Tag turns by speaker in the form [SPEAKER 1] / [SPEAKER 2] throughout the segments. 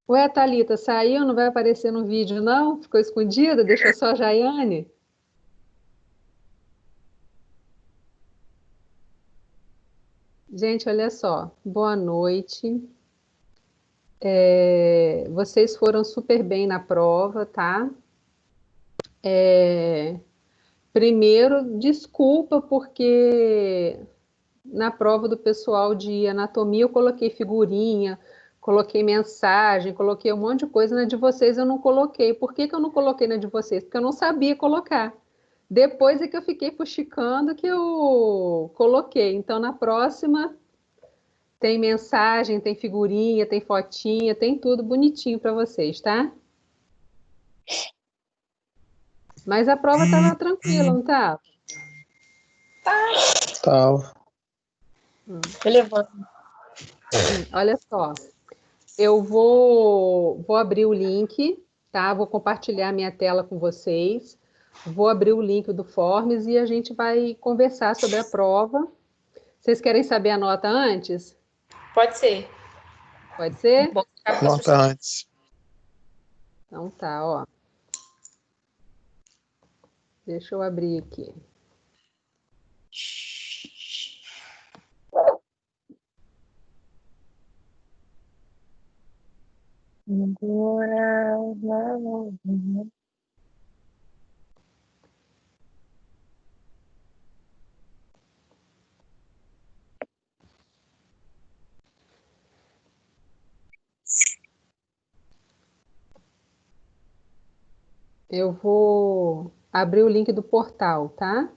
[SPEAKER 1] Ué, Thalita, saiu? Não vai aparecer no vídeo, não? Ficou escondida? Deixou só a Jaiane? Gente, olha só. Boa noite. Vocês foram super bem na prova, tá? Primeiro, desculpa porque na prova do pessoal de anatomia eu coloquei figurinha, coloquei mensagem, coloquei um monte de coisa. Na de vocês eu não coloquei. Por que que eu não coloquei na de vocês? Porque eu não sabia colocar. Depois é que eu fiquei fuxicando que eu coloquei. Então, na próxima, tem mensagem, tem figurinha, tem fotinha, tem tudo bonitinho para vocês, tá? Mas a prova estava tranquila, não tá?
[SPEAKER 2] Tava.
[SPEAKER 3] Relevante.
[SPEAKER 1] Olha só, eu vou abrir o link, tá? Vou compartilhar minha tela com vocês. Vou abrir o link do Forms e a gente vai conversar sobre a prova. Vocês querem saber a nota antes?
[SPEAKER 3] Pode ser.
[SPEAKER 1] Pode ser?
[SPEAKER 3] Bom, ficar com
[SPEAKER 2] Nota antes.
[SPEAKER 1] Então tá, ó. Deixa eu abrir aqui. Eu vou abrir o link do portal, tá?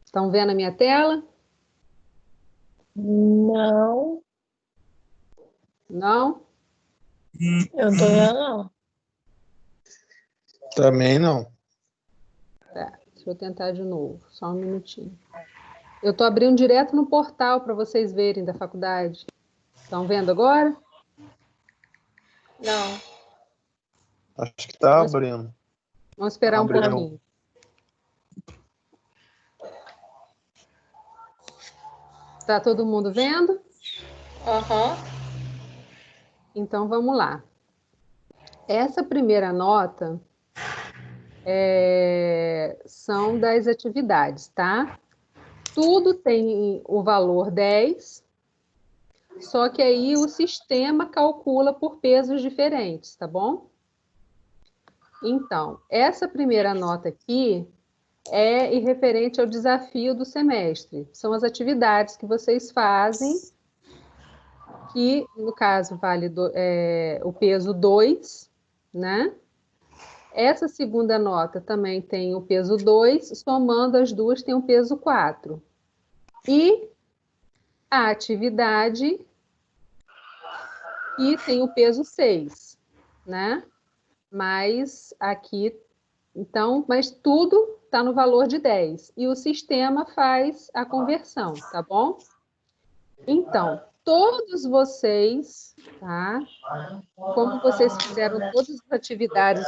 [SPEAKER 1] Estão vendo a minha tela?
[SPEAKER 3] Não,
[SPEAKER 1] Não?
[SPEAKER 3] eu não tô vendo, não.
[SPEAKER 2] Também não.
[SPEAKER 1] Tá, deixa eu tentar de novo, só um minutinho. Eu estou abrindo direto no portal para vocês verem da faculdade. Estão vendo agora?
[SPEAKER 3] Não.
[SPEAKER 2] Acho que tá abrindo.
[SPEAKER 1] Vamos esperar um
[SPEAKER 2] Abriu.
[SPEAKER 1] pouquinho. Tá todo mundo vendo?
[SPEAKER 3] Aham.
[SPEAKER 1] Então vamos lá. Essa primeira nota são das atividades, tá? Tudo tem o valor 10, só que aí o sistema calcula por pesos diferentes, tá bom? Então, essa primeira nota aqui é referente ao desafio do semestre. São as atividades que vocês fazem, que, no caso, vale o peso 2, né? Essa segunda nota também tem o peso 2, somando as duas tem o peso 4. E a atividade que tem o peso 6, né? Mas aqui, então, mas tudo está no valor de 10. E o sistema faz a conversão, tá bom? Então, todos vocês, tá? Como vocês fizeram todas as atividades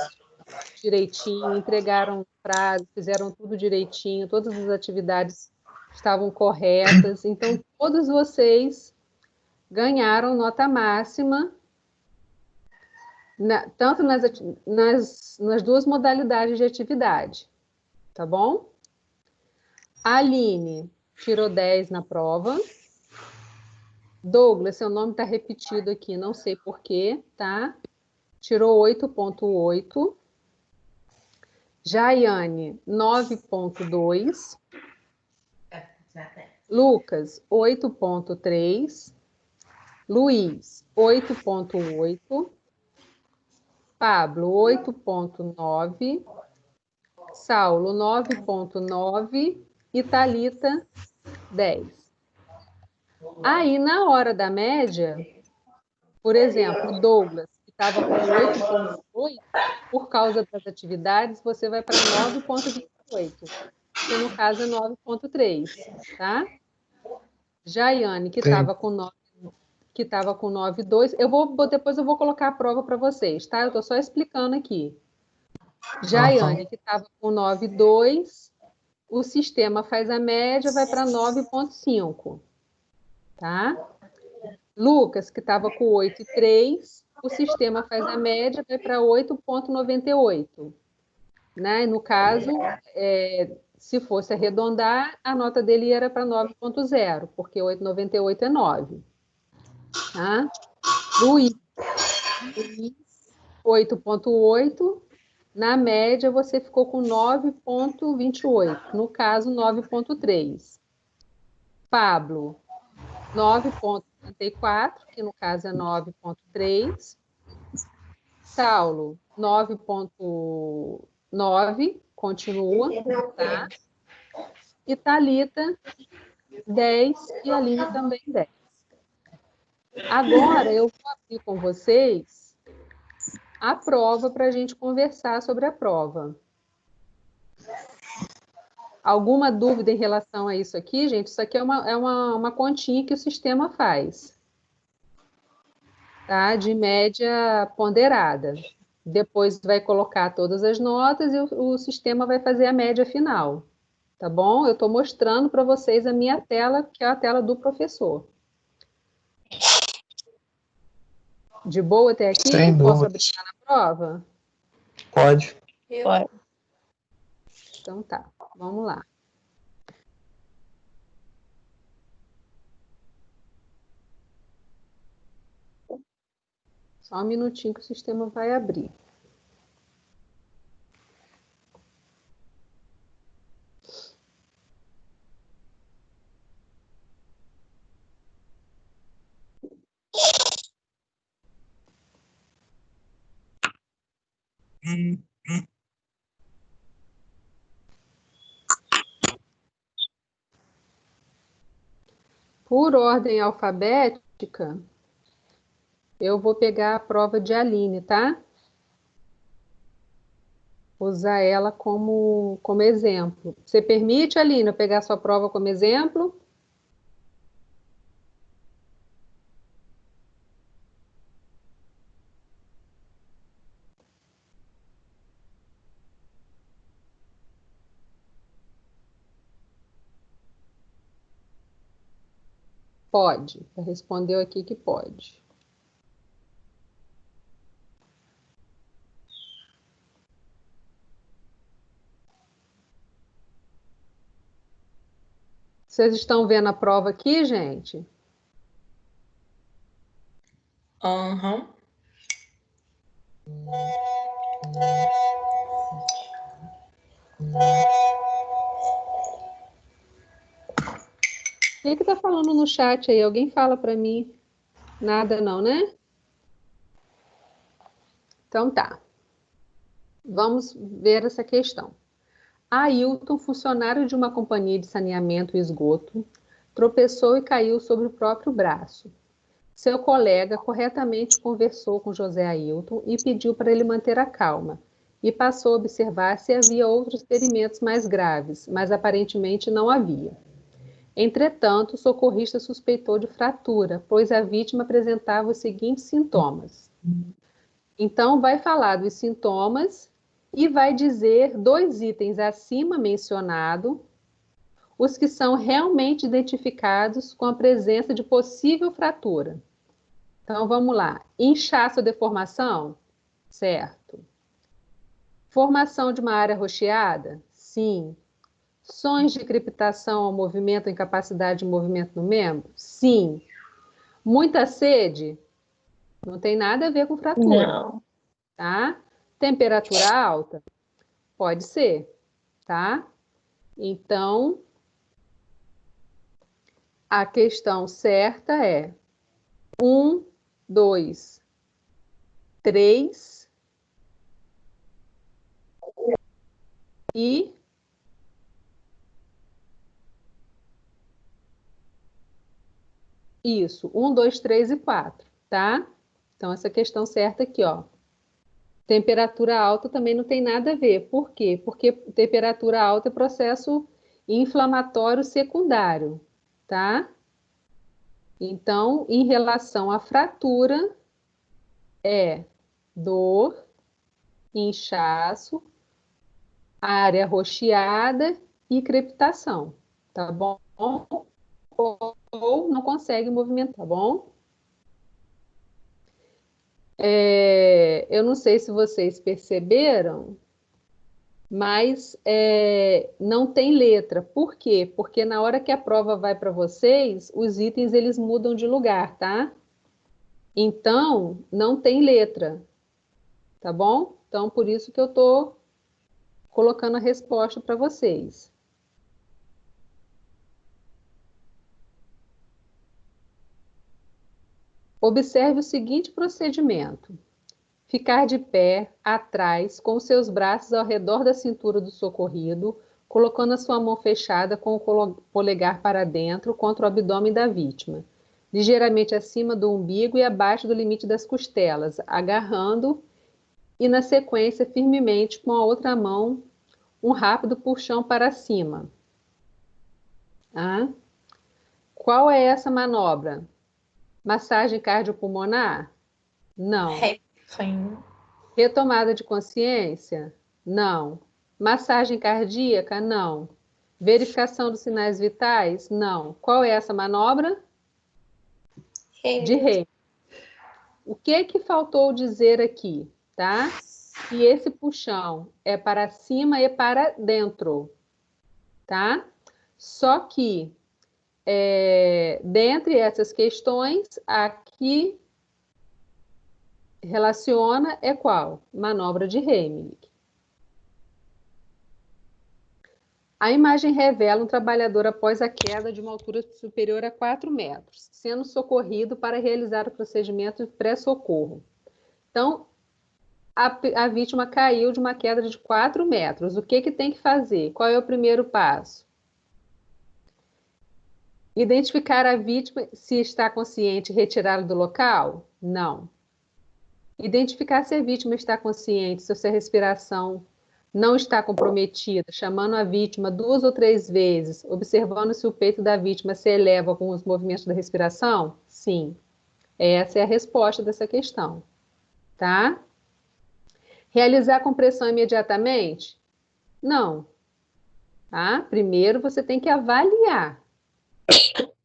[SPEAKER 1] direitinho, entregaram prazo, fizeram tudo direitinho, todas as atividades estavam corretas, então todos vocês ganharam nota máxima, tanto nas duas modalidades de atividade, tá bom? A Aline tirou 10 na prova. Douglas, seu nome está repetido aqui, não sei porquê, tá? Tirou 8,8. Jaiane, 9,2. Lucas, 8,3. Luiz, 8,8. Pablo, 8,9. Saulo, 9,9. E Thalita, 10. Aí, na hora da média, por exemplo, Douglas, que estava com 8,8, por causa das atividades, você vai para 9,28, que no caso é 9,3, tá? Jaiane, que estava com 9,2, depois eu vou colocar a prova para vocês, tá? Eu estou só explicando aqui. Jaiane, que estava com 9,2, o sistema faz a média, vai para 9,5, tá? Lucas, que estava com 8,3, o sistema faz a média, vai para 8,98. Né? E no caso, se fosse arredondar, a nota dele era para 9,0, porque 8,98 é 9. Tá? Luiz, 8,8. Na média, você ficou com 9,28. No caso, 9,3. Pablo, 9,74, que no caso é 9,3. Saulo, 9,9, continua, tá? E Thalita, 10, e a Aline também 10. Agora, eu vou abrir com vocês a prova para a gente conversar sobre a prova. Alguma dúvida em relação a isso aqui, gente? Isso aqui é uma continha que o sistema faz, tá? De média ponderada. Depois vai colocar todas as notas e o sistema vai fazer a média final, tá bom? Eu estou mostrando para vocês a minha tela, que é a tela do professor. De boa até aqui?
[SPEAKER 2] Sem
[SPEAKER 1] Posso
[SPEAKER 2] dúvidas.
[SPEAKER 1] aplicar na prova?
[SPEAKER 2] Pode.
[SPEAKER 3] Pode.
[SPEAKER 1] Então tá, vamos lá. Só um minutinho que o sistema vai abrir. Por ordem alfabética, eu vou pegar a prova de Aline, tá? Usar ela como exemplo. Você permite, Aline, eu pegar sua prova como exemplo? Pode. Respondeu aqui que pode. Vocês estão vendo a prova aqui, gente?
[SPEAKER 3] Aham.
[SPEAKER 1] O que está falando no chat aí? Alguém fala para mim? Nada não, né? Então tá. Vamos ver essa questão. Ailton, funcionário de uma companhia de saneamento e esgoto, tropeçou e caiu sobre o próprio braço. Seu colega corretamente conversou com José Ailton e pediu para ele manter a calma, e passou a observar se havia outros ferimentos mais graves, mas aparentemente não havia. Entretanto, o socorrista suspeitou de fratura, pois a vítima apresentava os seguintes sintomas. Então, vai falar dos sintomas e vai dizer 2 itens acima mencionado, os que são realmente identificados com a presença de possível fratura. Então, vamos lá. Inchaço ou deformação? Certo. Formação de uma área rocheada? Sim. Sons de crepitação ao movimento ou incapacidade de movimento no membro? Sim. Muita sede? Não tem nada a ver com fratura.
[SPEAKER 3] Não.
[SPEAKER 1] Tá? Temperatura alta? Pode ser, tá? Então, a questão certa é 1, 2, 3 e isso, 1, 2, 3 e 4, tá? Então, essa questão certa aqui, ó. Temperatura alta também não tem nada a ver. Por quê? Porque temperatura alta é processo inflamatório secundário, tá? Então, em relação à fratura, é dor, inchaço, área rocheada e crepitação, tá bom? Ou não consegue movimentar, tá bom? Eu não sei se vocês perceberam, mas não tem letra. Por quê? Porque na hora que a prova vai para vocês, os itens eles mudam de lugar, tá? Então, não tem letra, tá bom? Então, por isso que eu estou colocando a resposta para vocês. Observe o seguinte procedimento. Ficar de pé, atrás, com seus braços ao redor da cintura do socorrido, colocando a sua mão fechada com o polegar para dentro contra o abdômen da vítima, ligeiramente acima do umbigo e abaixo do limite das costelas, agarrando e, na sequência, firmemente com a outra mão, um rápido puxão para cima. Ah? Qual é essa manobra? Massagem cardiopulmonar? Não.
[SPEAKER 3] Sim.
[SPEAKER 1] Retomada de consciência? Não. Massagem cardíaca? Não. Verificação dos sinais vitais? Não. Qual é essa manobra? De rei. O que faltou dizer aqui, tá? Que esse puxão é para cima e para dentro, tá? Só que, dentre essas questões, aqui relaciona é qual? Manobra de Heimlich. A imagem revela um trabalhador após a queda de uma altura superior a 4 metros, sendo socorrido para realizar o procedimento de pré-socorro. Então, a vítima caiu de uma queda de 4 metros. O que tem que fazer? Qual é o primeiro passo? Identificar a vítima se está consciente e retirá-la do local? Não. Identificar se a vítima está consciente, se a sua respiração não está comprometida, chamando a vítima 2 ou 3 vezes, observando se o peito da vítima se eleva com os movimentos da respiração? Sim. Essa é a resposta dessa questão. Tá? Realizar a compressão imediatamente? Não. Tá? Primeiro você tem que avaliar.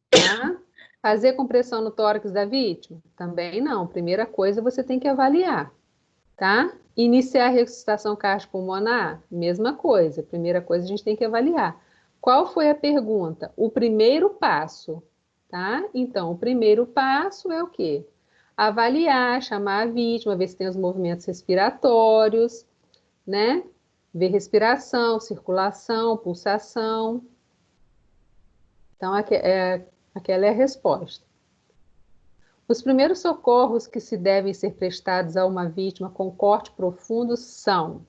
[SPEAKER 1] Tá? Fazer compressão no tórax da vítima? Também não. Primeira coisa você tem que avaliar. Tá? Iniciar a ressuscitação cardiopulmonar? Mesma coisa. Primeira coisa a gente tem que avaliar. Qual foi a pergunta? O primeiro passo. Tá? Então, o primeiro passo é o quê? Avaliar, chamar a vítima, ver se tem os movimentos respiratórios, né? Ver respiração, circulação, pulsação. Então, aquela é a resposta. Os primeiros socorros que se devem ser prestados a uma vítima com corte profundo são...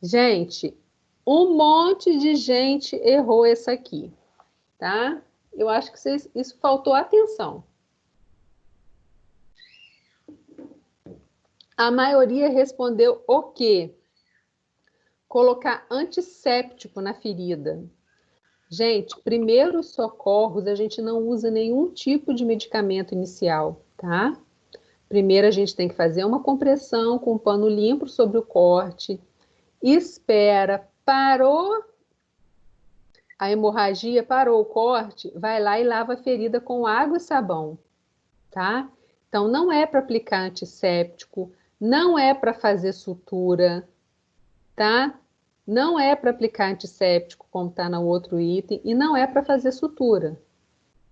[SPEAKER 1] Gente, um monte de gente errou essa aqui, tá? Eu acho que isso faltou atenção. A maioria respondeu o quê? Colocar antisséptico na ferida. Gente, primeiros socorros, a gente não usa nenhum tipo de medicamento inicial, tá? Primeiro a gente tem que fazer uma compressão com um pano limpo sobre o corte, espera, parou a hemorragia, parou o corte, vai lá e lava a ferida com água e sabão, tá? Então, não é para aplicar antisséptico, não é para fazer sutura, tá? Não é para aplicar antisséptico, como está no outro item, e não é para fazer sutura,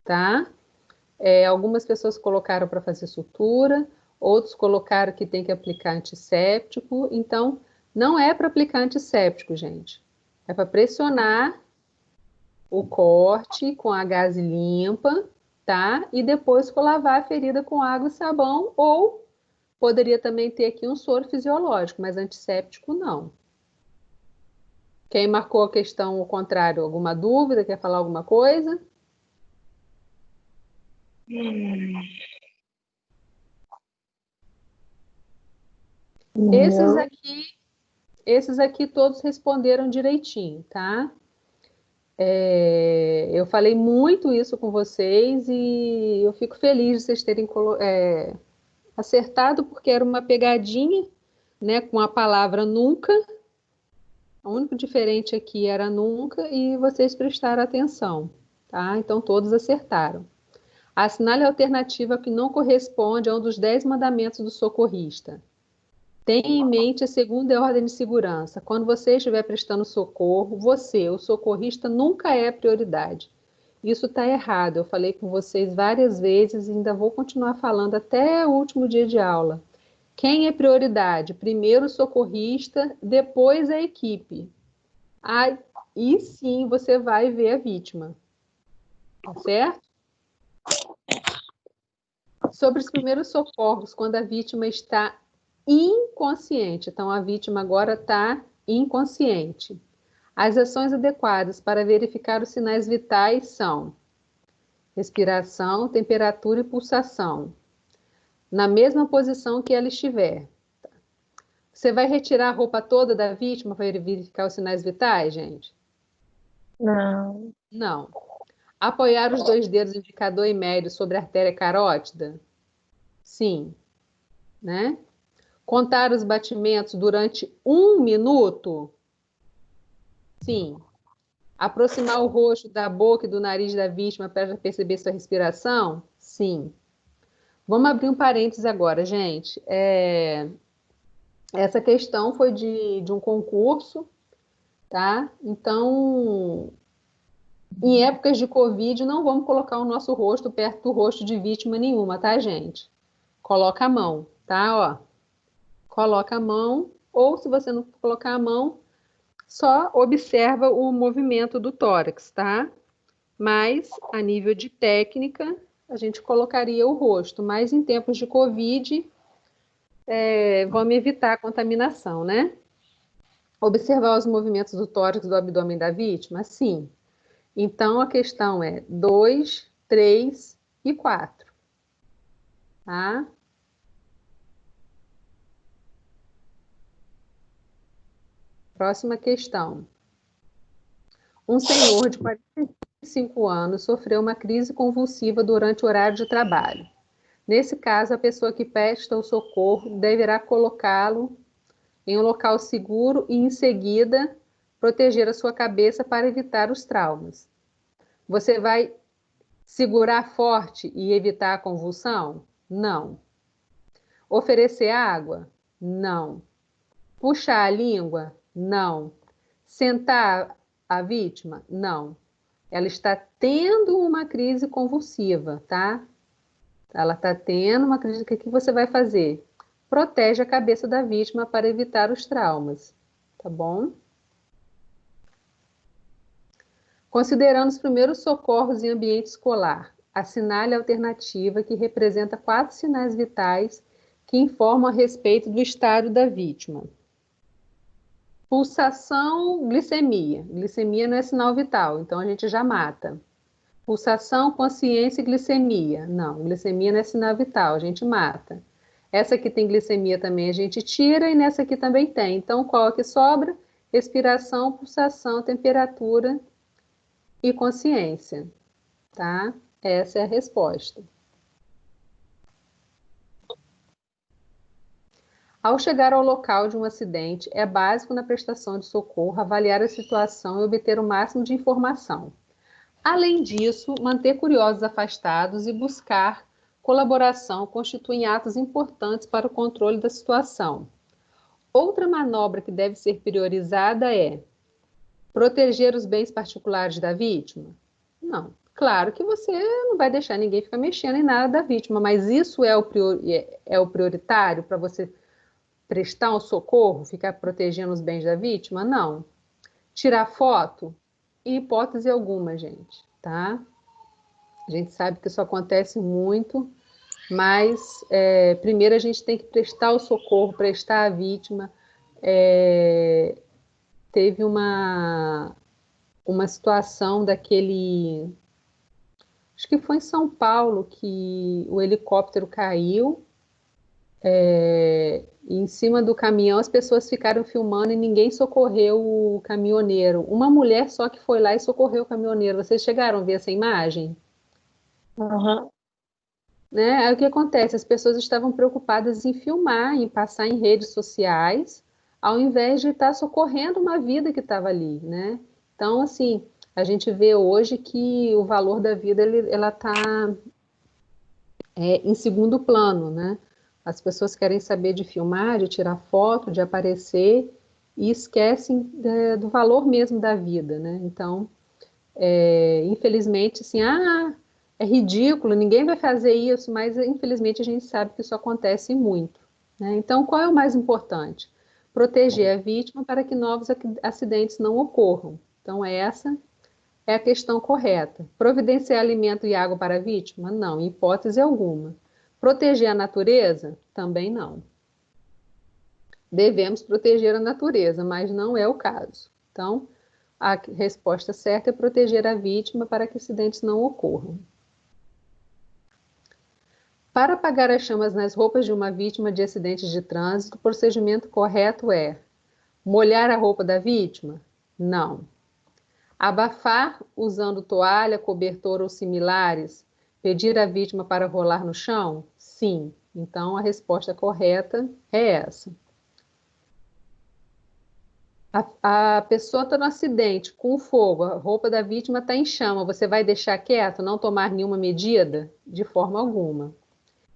[SPEAKER 1] tá? Algumas pessoas colocaram para fazer sutura, outros colocaram que tem que aplicar antisséptico, então não é para aplicar antisséptico, gente. É para pressionar o corte com a gaze limpa, tá? E depois lavar a ferida com água e sabão, ou poderia também ter aqui um soro fisiológico, mas antisséptico não. Quem marcou a questão ao contrário, alguma dúvida? Quer falar alguma coisa? Esses aqui todos responderam direitinho, tá? Eu falei muito isso com vocês e eu fico feliz de vocês terem acertado, porque era uma pegadinha, né, com a palavra nunca. O único diferente aqui era nunca e vocês prestaram atenção, tá? Então todos acertaram. Assinale a alternativa que não corresponde a um dos 10 mandamentos do socorrista. Tenha em mente a segunda ordem de segurança. Quando você estiver prestando socorro, você, o socorrista, nunca é prioridade. Isso está errado. Eu falei com vocês várias vezes e ainda vou continuar falando até o último dia de aula. Quem é prioridade? Primeiro o socorrista, depois a equipe. Aí sim você vai ver a vítima. Tá certo? Sobre os primeiros socorros, quando a vítima está inconsciente. Então, a vítima agora está inconsciente. As ações adequadas para verificar os sinais vitais são respiração, temperatura e pulsação. Na mesma posição que ela estiver. Você vai retirar a roupa toda da vítima para verificar os sinais vitais, gente?
[SPEAKER 4] Não.
[SPEAKER 1] Não. Apoiar os 2 dedos indicador e médio sobre a artéria carótida? Sim. Né? Contar os batimentos durante 1 minuto? Sim. Aproximar o rosto da boca e do nariz da vítima para perceber sua respiração? Sim. Vamos abrir um parênteses agora, gente. Essa questão foi de um concurso, tá? Então, em épocas de Covid, não vamos colocar o nosso rosto perto do rosto de vítima nenhuma, tá, gente? Coloca a mão, tá? Ó. Coloca a mão, ou se você não colocar a mão, só observa o movimento do tórax, tá? Mas, a nível de técnica, a gente colocaria o rosto. Mas em tempos de Covid, vamos evitar a contaminação, né? Observar os movimentos do tórax do abdômen da vítima? Sim. Então, a questão é 2, 3 e 4. Tá? Próxima questão. Um senhor de 45 anos sofreu uma crise convulsiva durante o horário de trabalho. Nesse caso, a pessoa que presta o socorro deverá colocá-lo em um local seguro e, em seguida, proteger a sua cabeça para evitar os traumas. Você vai segurar forte e evitar a convulsão? Não. Oferecer água? Não. Puxar a língua? Não. Sentar a vítima? Não. Ela está tendo uma crise convulsiva, tá? Ela está tendo uma crise. O que você vai fazer? Protege a cabeça da vítima para evitar os traumas, tá bom? Considerando os primeiros socorros em ambiente escolar, assinale a alternativa que representa 4 sinais vitais que informam a respeito do estado da vítima. Pulsação, glicemia. Glicemia não é sinal vital, então a gente já mata. Pulsação, consciência e glicemia. Não, glicemia não é sinal vital, a gente mata. Essa aqui tem glicemia também, a gente tira, e nessa aqui também tem. Então, qual é que sobra? Respiração, pulsação, temperatura e consciência, tá? Essa é a resposta. Ao chegar ao local de um acidente, é básico na prestação de socorro avaliar a situação e obter o máximo de informação. Além disso, manter curiosos afastados e buscar colaboração constituem atos importantes para o controle da situação. Outra manobra que deve ser priorizada é proteger os bens particulares da vítima? Não. Claro que você não vai deixar ninguém ficar mexendo em nada da vítima, mas isso é o prioritário para você prestar um socorro, ficar protegendo os bens da vítima? Não. Tirar foto? Em hipótese alguma, gente, tá? A gente sabe que isso acontece muito, mas primeiro a gente tem que prestar o socorro, prestar a vítima. Teve uma situação daquele... Acho que foi em São Paulo que o helicóptero caiu, e em cima do caminhão as pessoas ficaram filmando e ninguém socorreu o caminhoneiro. Uma mulher só que foi lá e socorreu o caminhoneiro. Vocês chegaram a ver essa imagem?
[SPEAKER 4] Uhum.
[SPEAKER 1] Né? Aí o que acontece? As pessoas estavam preocupadas em filmar, em passar em redes sociais, ao invés de estar socorrendo uma vida que estava ali, né? Então, assim, a gente vê hoje que o valor da vida ela está em segundo plano, né? As pessoas querem saber de filmar, de tirar foto, de aparecer e esquecem do valor mesmo da vida, né? Então, infelizmente, assim, é ridículo, ninguém vai fazer isso, mas infelizmente a gente sabe que isso acontece muito, né? Então, qual é o mais importante? Proteger a vítima para que novos acidentes não ocorram. Então, essa é a questão correta. Providenciar alimento e água para a vítima? Não, em hipótese alguma. Proteger a natureza? Também não. Devemos proteger a natureza, mas não é o caso. Então, a resposta certa é proteger a vítima para que acidentes não ocorram. Para apagar as chamas nas roupas de uma vítima de acidentes de trânsito, o procedimento correto é molhar a roupa da vítima? Não. Abafar usando toalha, cobertor ou similares? Pedir à vítima para rolar no chão? Sim. Então, a resposta correta é essa. A pessoa está no acidente, com fogo, a roupa da vítima está em chama, você vai deixar quieto, não tomar nenhuma medida? De forma alguma.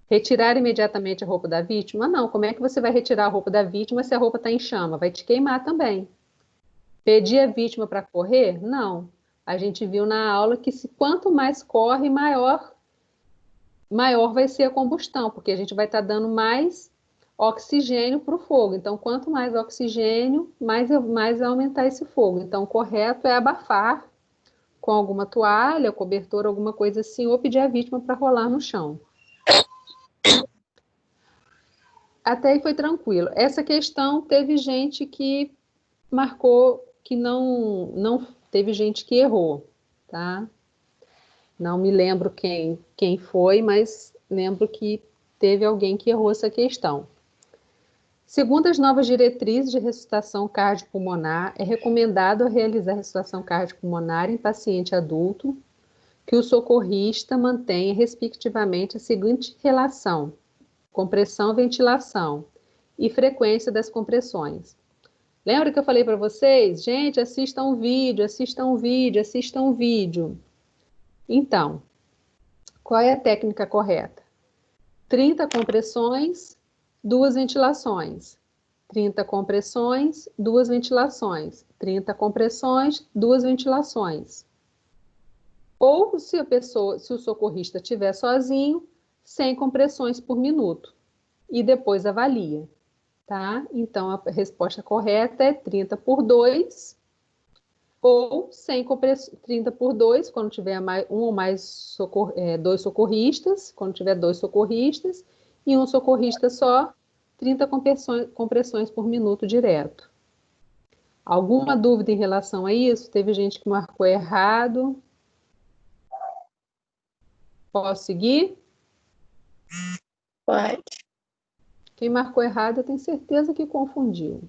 [SPEAKER 1] Retirar imediatamente a roupa da vítima? Não, como é que você vai retirar a roupa da vítima se a roupa está em chama? Vai te queimar também. Pedir a vítima para correr? Não. A gente viu na aula que quanto mais corre, maior vai ser a combustão, porque a gente vai estar dando mais oxigênio para o fogo. Então, quanto mais oxigênio, mais vai aumentar esse fogo. Então, o correto é abafar com alguma toalha, cobertor, alguma coisa assim, ou pedir à vítima para rolar no chão. Até aí foi tranquilo. Essa questão teve gente que marcou que não teve gente que errou, tá? Não me lembro quem foi, mas lembro que teve alguém que errou essa questão. Segundo as novas diretrizes de ressuscitação cardiopulmonar, é recomendado realizar ressuscitação cardiopulmonar em paciente adulto que o socorrista mantenha, respectivamente, a seguinte relação: compressão, ventilação e frequência das compressões. Lembra que eu falei para vocês? Gente, assistam um vídeo, assistam um vídeo, assistam um vídeo. Então, qual é a técnica correta? 30 compressões, 2 ventilações. 30 compressões, 2 ventilações. 30 compressões, 2 ventilações. Ou se o socorrista estiver sozinho, 100 compressões por minuto. E depois avalia, tá? Então, a resposta correta é 30 por 2, ou 30 por 2, quando tiver um ou mais dois socorristas, quando tiver 2 socorristas, e um socorrista só, 30 compressões por minuto direto. Alguma dúvida em relação a isso? Teve gente que marcou errado. Posso seguir?
[SPEAKER 4] Pode.
[SPEAKER 1] Quem marcou errado, eu tenho certeza que confundiu.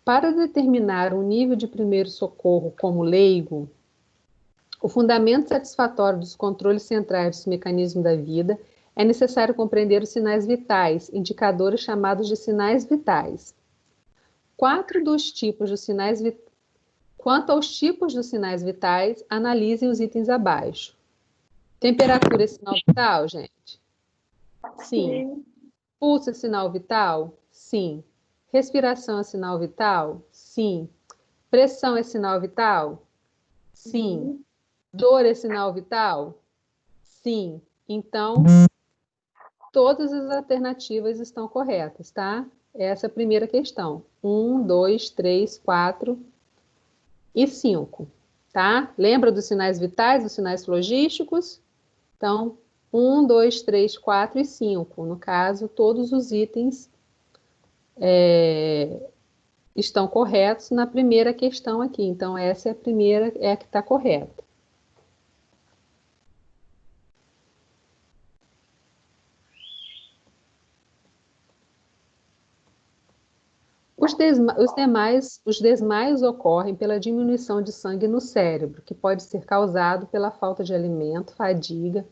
[SPEAKER 1] Para determinar o nível de primeiro socorro como leigo, o fundamento satisfatório dos controles centrais dos mecanismos da vida é necessário compreender os sinais vitais, indicadores chamados de sinais vitais. Quanto aos tipos dos sinais vitais, analisem os itens abaixo. Temperatura é sinal vital, gente? Sim. Pulso é sinal vital? Sim. Respiração é sinal vital? Sim. Pressão é sinal vital? Sim. Dor é sinal vital? Sim. Então, todas as alternativas estão corretas, tá? Essa é a primeira questão. 1, 2, 3, 4 e 5, tá? Lembra dos sinais vitais, dos sinais logísticos? Então, 1, 2, 3, 4 e 5. No caso, todos os itens estão corretos na primeira questão aqui. Então, essa é a primeira, é a que está correta. Os desmaios ocorrem pela diminuição de sangue no cérebro, que pode ser causado pela falta de alimento, fadiga,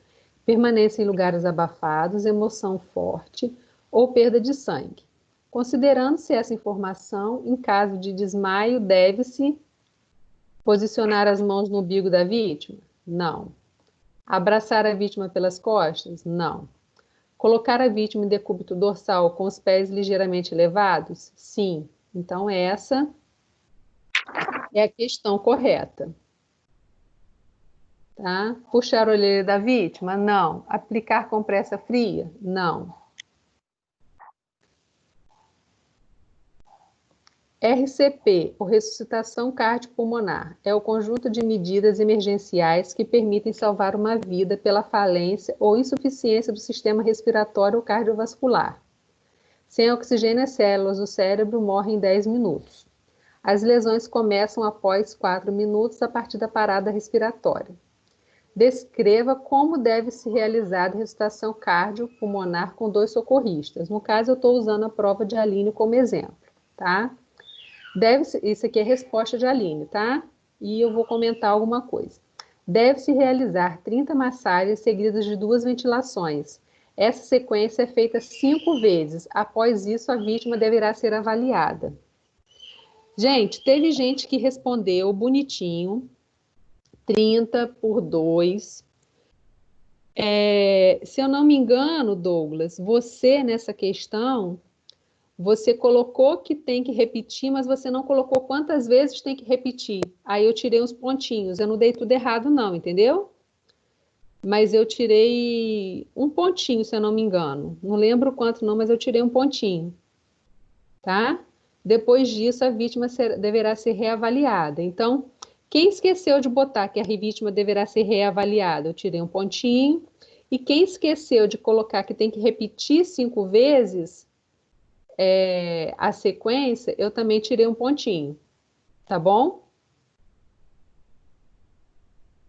[SPEAKER 1] permanência em lugares abafados, emoção forte ou perda de sangue. Considerando-se essa informação, em caso de desmaio, deve-se posicionar as mãos no umbigo da vítima? Não. Abraçar a vítima pelas costas? Não. Colocar a vítima em decúbito dorsal com os pés ligeiramente elevados? Sim. Então, essa é a questão correta. Tá? Puxar a orelha da vítima? Não. Aplicar compressa fria? Não. RCP, ou ressuscitação cardiopulmonar, é o conjunto de medidas emergenciais que permitem salvar uma vida pela falência ou insuficiência do sistema respiratório ou cardiovascular. Sem oxigênio às células, o cérebro morre em 10 minutos. As lesões começam após 4 minutos a partir da parada respiratória. Descreva como deve se realizar a ressuscitação cardiopulmonar com 2 socorristas. No caso, eu estou usando a prova de Aline como exemplo, tá? Isso aqui é resposta de Aline, tá? E eu vou comentar alguma coisa. Deve-se realizar 30 massagens seguidas de 2 ventilações. Essa sequência é feita 5 vezes. Após isso, a vítima deverá ser avaliada. Gente, teve gente que respondeu bonitinho, 30 por 2. Se eu não me engano, Douglas, você nessa questão, você colocou que tem que repetir, mas você não colocou quantas vezes tem que repetir. Aí eu tirei uns pontinhos. Eu não dei tudo errado, não, entendeu? Mas eu tirei um pontinho, se eu não me engano. Não lembro quanto não, mas eu tirei um pontinho. Tá? Depois disso, a vítima deverá ser reavaliada. Então, quem esqueceu de botar que a vítima deverá ser reavaliada? Eu tirei um pontinho. E quem esqueceu de colocar que tem que repetir 5 vezes a sequência, eu também tirei um pontinho. Tá bom?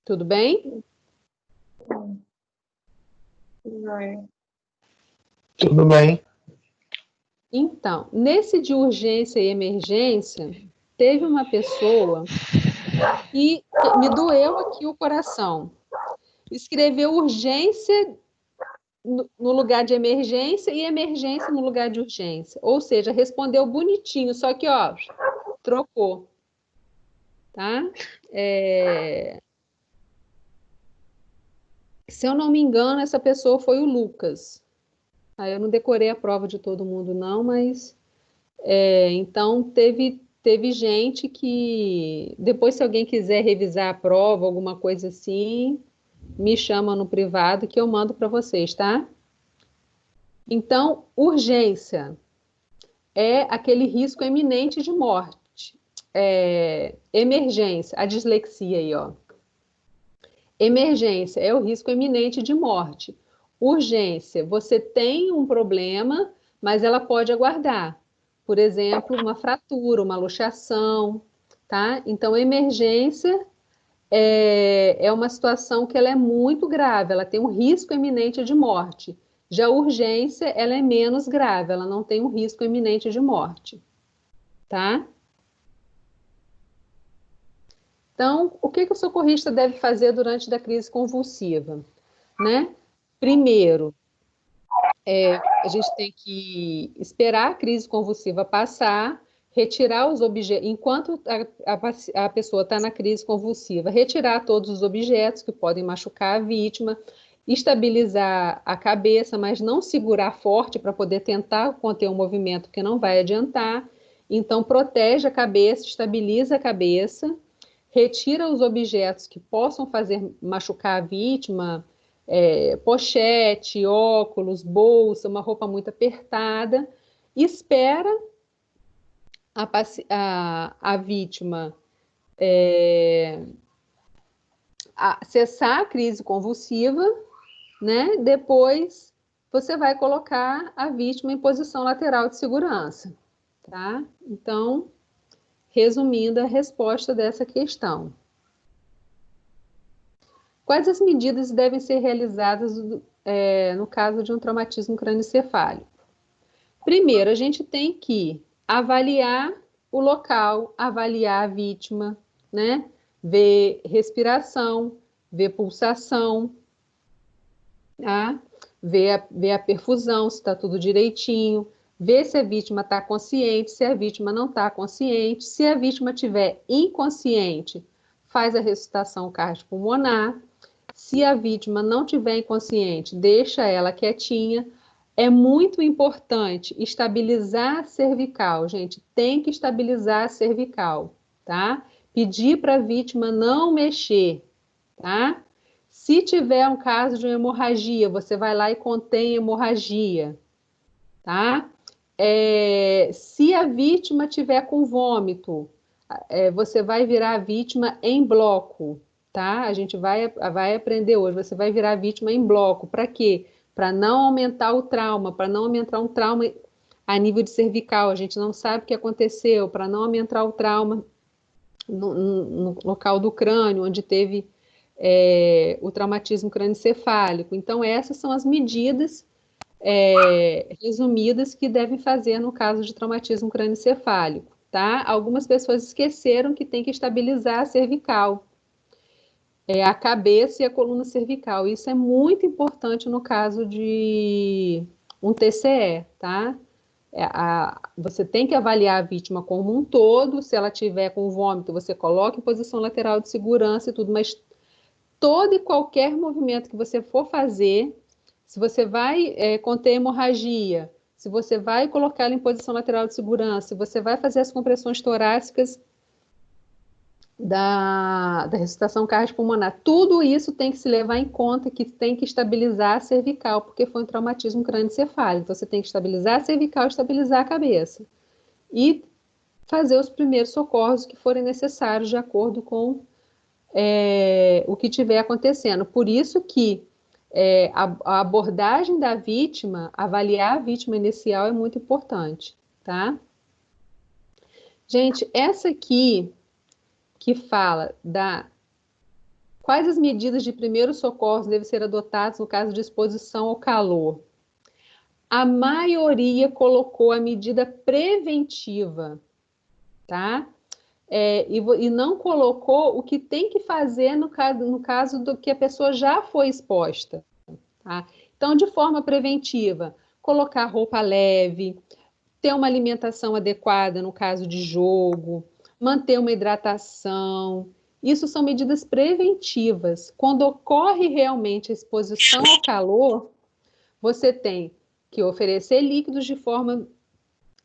[SPEAKER 1] Tudo bem?
[SPEAKER 2] Tudo bem.
[SPEAKER 1] Então, nesse de urgência e emergência, teve uma pessoa que me doeu aqui o coração. Escreveu urgência no lugar de emergência e emergência no lugar de urgência. Ou seja, respondeu bonitinho, só que, ó, trocou. Tá? Se eu não me engano, essa pessoa foi o Lucas. Eu não decorei a prova de todo mundo, não, mas... então, teve gente que... Depois, se alguém quiser revisar a prova, alguma coisa assim, me chama no privado que eu mando para vocês, tá? Então, urgência é aquele risco eminente de morte. Emergência, a dislexia aí, ó. Emergência é o risco eminente de morte. Urgência, você tem um problema, mas ela pode aguardar. Por exemplo, uma fratura, uma luxação, tá? Então, emergência é uma situação que ela é muito grave, ela tem um risco eminente de morte. Já a urgência, ela é menos grave, ela não tem um risco eminente de morte, tá? Então, o que o socorrista deve fazer durante a crise convulsiva, né? Primeiro, a gente tem que esperar a crise convulsiva passar, retirar os objetos, enquanto a pessoa está na crise convulsiva, retirar todos os objetos que podem machucar a vítima, estabilizar a cabeça, mas não segurar forte para poder tentar conter o movimento, que não vai adiantar. Então, protege a cabeça, estabiliza a cabeça, retira os objetos que possam fazer machucar a vítima, pochete, óculos, bolsa, uma roupa muito apertada, espera a vítima cessar a crise convulsiva, né? Depois você vai colocar a vítima em posição lateral de segurança, tá? Então, resumindo a resposta dessa questão. Quais as medidas devem ser realizadas no caso de um traumatismo crânioencefálico? Primeiro, a gente tem que avaliar o local, avaliar a vítima, né? Ver respiração, ver pulsação, tá? Ver a perfusão, se está tudo direitinho, ver se a vítima está consciente, se a vítima não está consciente. Se a vítima estiver inconsciente, faz a ressuscitação cardiopulmonar. Se a vítima não tiver inconsciente, deixa ela quietinha. É muito importante estabilizar a cervical, gente, tem que estabilizar a cervical, tá? Pedir para a vítima não mexer, tá? Se tiver um caso de hemorragia, você vai lá e contém hemorragia, tá? Se a vítima tiver com vômito, você vai virar a vítima em bloco, tá? A gente vai aprender hoje, você vai virar a vítima em bloco. Para quê? Para não aumentar o trauma, para não aumentar um trauma a nível de cervical, a gente não sabe o que aconteceu, para não aumentar o trauma no local do crânio, onde teve o traumatismo crânioencefálico. Então, essas são as medidas resumidas que devem fazer no caso de traumatismo crânioencefálico, tá? Algumas pessoas esqueceram que tem que estabilizar a cervical, a cabeça e a coluna cervical. Isso é muito importante no caso de um TCE, tá? Você tem que avaliar a vítima como um todo. Se ela tiver com vômito, você coloca em posição lateral de segurança e tudo, mas todo e qualquer movimento que você for fazer, se você vai conter hemorragia, se você vai colocar ela em posição lateral de segurança, se você vai fazer as compressões torácicas da ressuscitação cardiopulmonar, tudo isso tem que se levar em conta, que tem que estabilizar a cervical, porque foi um traumatismo crânioencefálico. Então, você tem que estabilizar a cervical e estabilizar a cabeça. E fazer os primeiros socorros que forem necessários, de acordo com o que estiver acontecendo. Por isso que a abordagem da vítima, avaliar a vítima inicial é muito importante, tá? Gente, essa aqui que fala quais as medidas de primeiros socorros devem ser adotadas no caso de exposição ao calor. A maioria colocou a medida preventiva, tá? E não colocou o que tem que fazer no caso do que a pessoa já foi exposta, tá? Então, de forma preventiva, colocar roupa leve, ter uma alimentação adequada no caso de jogo, manter uma hidratação. Isso são medidas preventivas. Quando ocorre realmente a exposição ao calor, você tem que oferecer líquidos de forma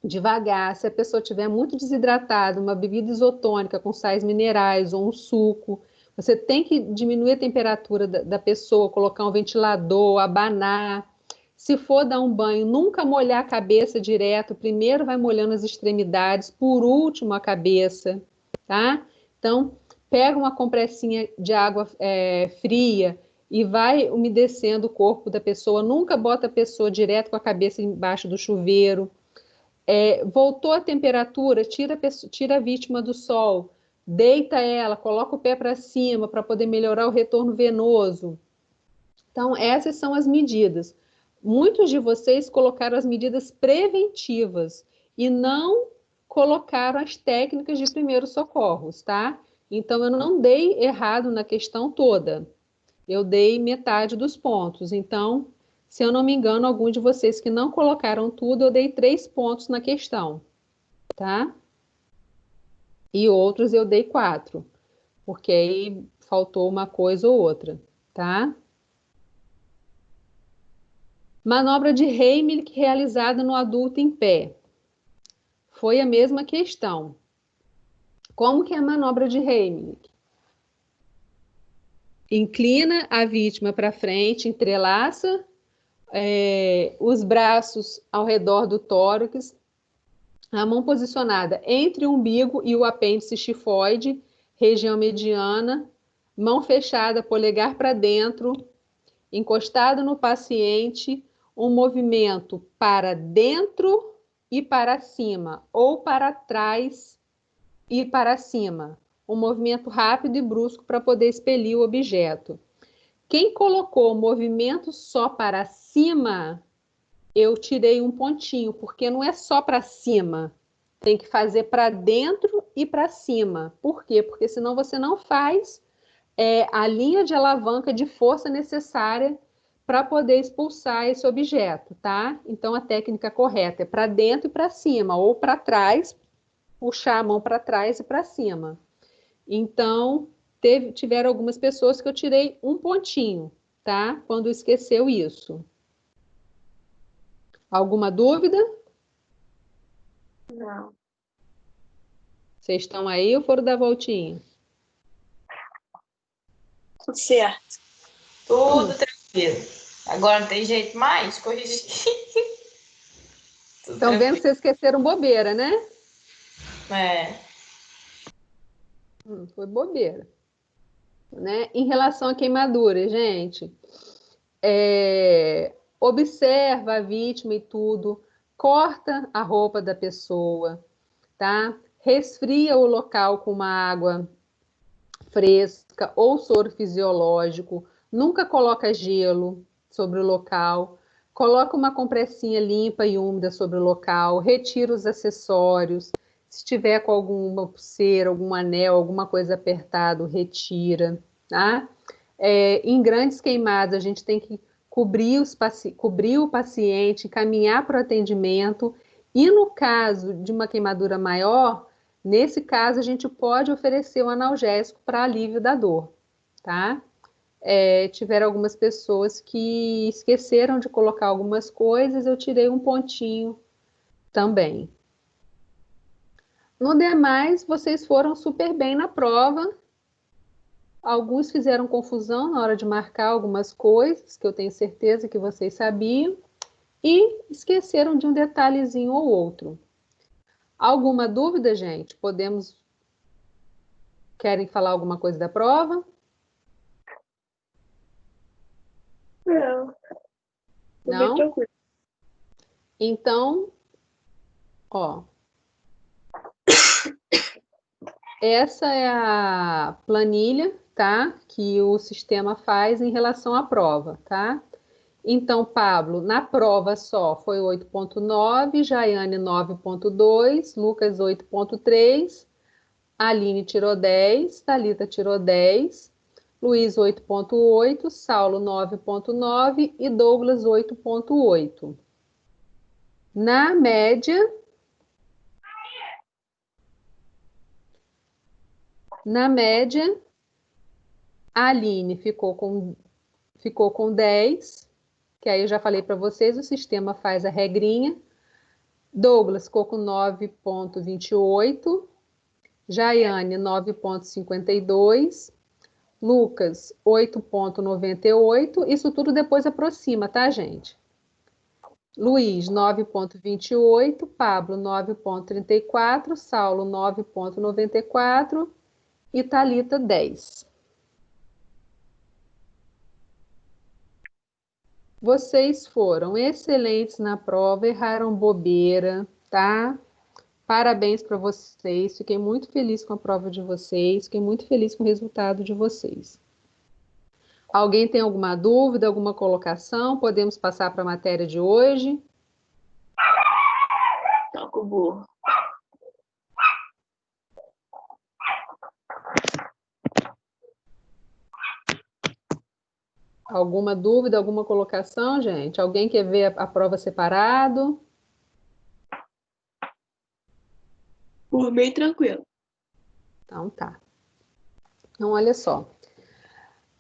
[SPEAKER 1] devagar. Se a pessoa estiver muito desidratada, uma bebida isotônica com sais minerais ou um suco, você tem que diminuir a temperatura da pessoa, colocar um ventilador, abanar. Se for dar um banho, nunca molhar a cabeça direto, primeiro vai molhando as extremidades, por último a cabeça, tá? Então, pega uma compressinha de água fria e vai umedecendo o corpo da pessoa, nunca bota a pessoa direto com a cabeça embaixo do chuveiro. Voltou a temperatura, tira a vítima do sol, deita ela, coloca o pé para cima para poder melhorar o retorno venoso. Então, essas são as medidas. Muitos de vocês colocaram as medidas preventivas e não colocaram as técnicas de primeiros socorros, tá? Então, eu não dei errado na questão toda. Eu dei metade dos pontos. Então, se eu não me engano, algum de vocês que não colocaram tudo, eu dei 3 pontos na questão, tá? E outros eu dei 4, porque aí faltou uma coisa ou outra, tá? Manobra de Heimlich realizada no adulto em pé. Foi a mesma questão. Como que é a manobra de Heimlich? Inclina a vítima para frente, entrelaça os braços ao redor do tórax, a mão posicionada entre o umbigo e o apêndice xifoide, região mediana, mão fechada, polegar para dentro, encostado no paciente, um movimento para dentro e para cima, ou para trás e para cima. Um movimento rápido e brusco para poder expelir o objeto. Quem colocou o movimento só para cima, eu tirei um pontinho, porque não é só para cima. Tem que fazer para dentro e para cima. Por quê? Porque senão você não faz a linha de alavanca de força necessária para poder expulsar esse objeto, tá? Então, a técnica correta é para dentro e para cima, ou para trás, puxar a mão para trás e para cima. Então, tiveram algumas pessoas que eu tirei um pontinho, tá? Quando esqueceu isso. Alguma dúvida?
[SPEAKER 4] Não.
[SPEAKER 1] Vocês estão aí ou foram dar voltinha?
[SPEAKER 4] Tudo certo.
[SPEAKER 3] Tudo tranquilo. Agora não tem jeito mais? Corrigir. Tudo
[SPEAKER 1] Estão vendo que
[SPEAKER 3] tranquilo.
[SPEAKER 1] vocês esqueceram bobeira, né?
[SPEAKER 3] É.
[SPEAKER 1] Foi bobeira. Né? Em relação à queimadura, gente, observa a vítima e tudo, corta a roupa da pessoa, tá? Resfria o local com uma água fresca ou soro fisiológico, nunca coloca gelo sobre o local, coloca uma compressinha limpa e úmida sobre o local, retira os acessórios, se tiver com alguma pulseira, algum anel, alguma coisa apertado, retira, tá? Em grandes queimadas, a gente tem que cobrir o paciente, encaminhar para o atendimento, e no caso de uma queimadura maior, nesse caso, a gente pode oferecer um analgésico para alívio da dor, tá? Tiveram algumas pessoas que esqueceram de colocar algumas coisas, eu tirei um pontinho também. No demais, vocês foram super bem na prova. Alguns fizeram confusão na hora de marcar algumas coisas, que eu tenho certeza que vocês sabiam, e esqueceram de um detalhezinho ou outro. Alguma dúvida, gente? Querem falar alguma coisa da prova?
[SPEAKER 4] Não. Tô bem
[SPEAKER 1] Não?
[SPEAKER 4] tranquilo.
[SPEAKER 1] Então, ó, essa é a planilha, tá? Que o sistema faz em relação à prova, tá? Então, Pablo, na prova só foi 8,9, Jaiane 9,2, Lucas 8,3, Aline tirou 10, Thalita tirou 10, Luiz 8,8, Saulo 9,9 e Douglas 8,8. Na média, a Aline ficou com 10, que aí eu já falei para vocês, o sistema faz a regrinha. Douglas ficou com 9,28, Jaiane 9,52, Lucas 8,98, isso tudo depois aproxima, tá, gente? Luiz 9,28, Pablo 9,34, Saulo 9,94 e Thalita 10. Vocês foram excelentes na prova, erraram bobeira, tá? Parabéns para vocês. Fiquei muito feliz com a prova de vocês, fiquei muito feliz com o resultado de vocês. Alguém tem alguma dúvida, alguma colocação? Podemos passar para a matéria de hoje?
[SPEAKER 4] Toca o burro.
[SPEAKER 1] Alguma dúvida, alguma colocação, gente? Alguém quer ver a prova separado?
[SPEAKER 4] Por bem tranquilo.
[SPEAKER 1] Então tá. Então, olha só.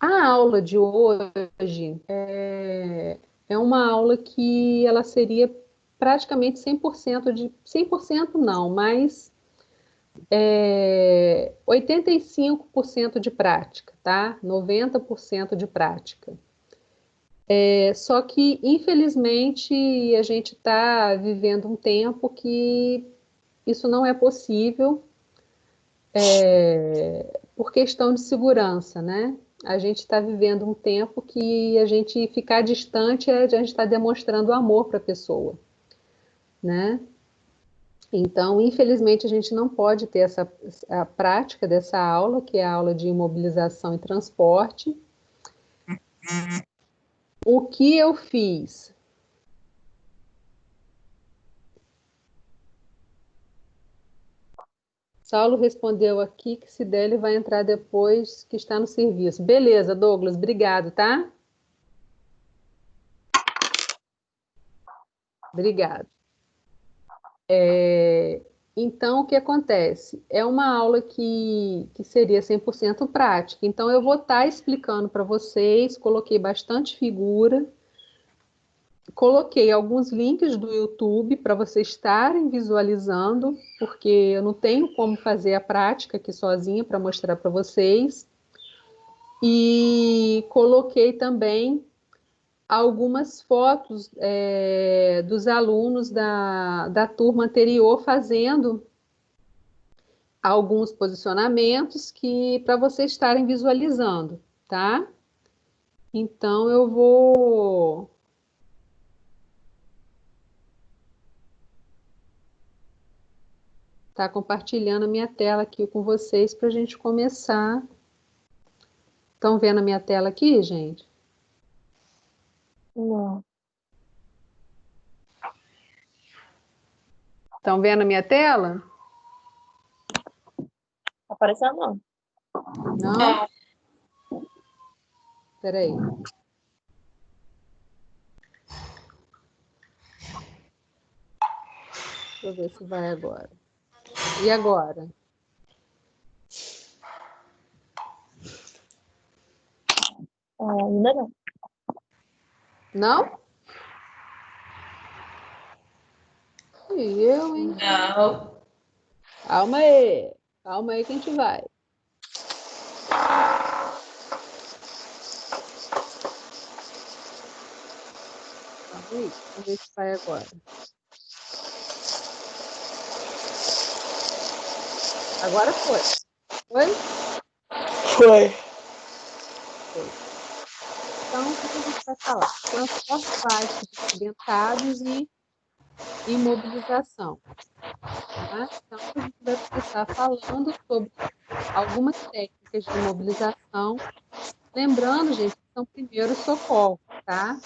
[SPEAKER 1] A aula de hoje é uma aula que ela seria praticamente 100% 100% não, mas 85% de prática, tá? 90% de prática. Só que, infelizmente, a gente está vivendo um tempo que isso não é possível, por questão de segurança, né? A gente está vivendo um tempo que a gente ficar distante, a gente está demonstrando amor para a pessoa, né? Então, infelizmente, a gente não pode ter a prática dessa aula, que é a aula de imobilização e transporte. O que eu fiz? Saulo respondeu aqui que se der, ele vai entrar depois que está no serviço. Beleza, Douglas, obrigado, tá? Obrigado. Então, o que acontece? É uma aula que seria 100% prática. Então, eu vou estar explicando para vocês, coloquei bastante figura, coloquei alguns links do YouTube para vocês estarem visualizando, porque eu não tenho como fazer a prática aqui sozinha para mostrar para vocês. E coloquei também algumas fotos dos alunos da turma anterior fazendo alguns posicionamentos que para vocês estarem visualizando, tá? Então eu vou estar compartilhando a minha tela aqui com vocês para a gente começar. Estão vendo a minha tela aqui, gente?
[SPEAKER 4] Não.
[SPEAKER 1] Estão vendo a minha tela?
[SPEAKER 4] Tá aparecendo não.
[SPEAKER 1] Não? Espera aí. Deixa eu ver se vai agora. E agora?
[SPEAKER 4] Ainda não.
[SPEAKER 1] Não? E eu, hein?
[SPEAKER 3] Não.
[SPEAKER 1] Calma aí que a gente vai. Calma aí, vamos ver se vai agora. Agora foi. Foi?
[SPEAKER 4] Foi.
[SPEAKER 1] Então, o que a gente vai falar? Transporte básico de dentados e imobilização. Tá? Então, a gente vai começar falando sobre algumas técnicas de imobilização. Lembrando, gente, que são primeiros socorros, tá?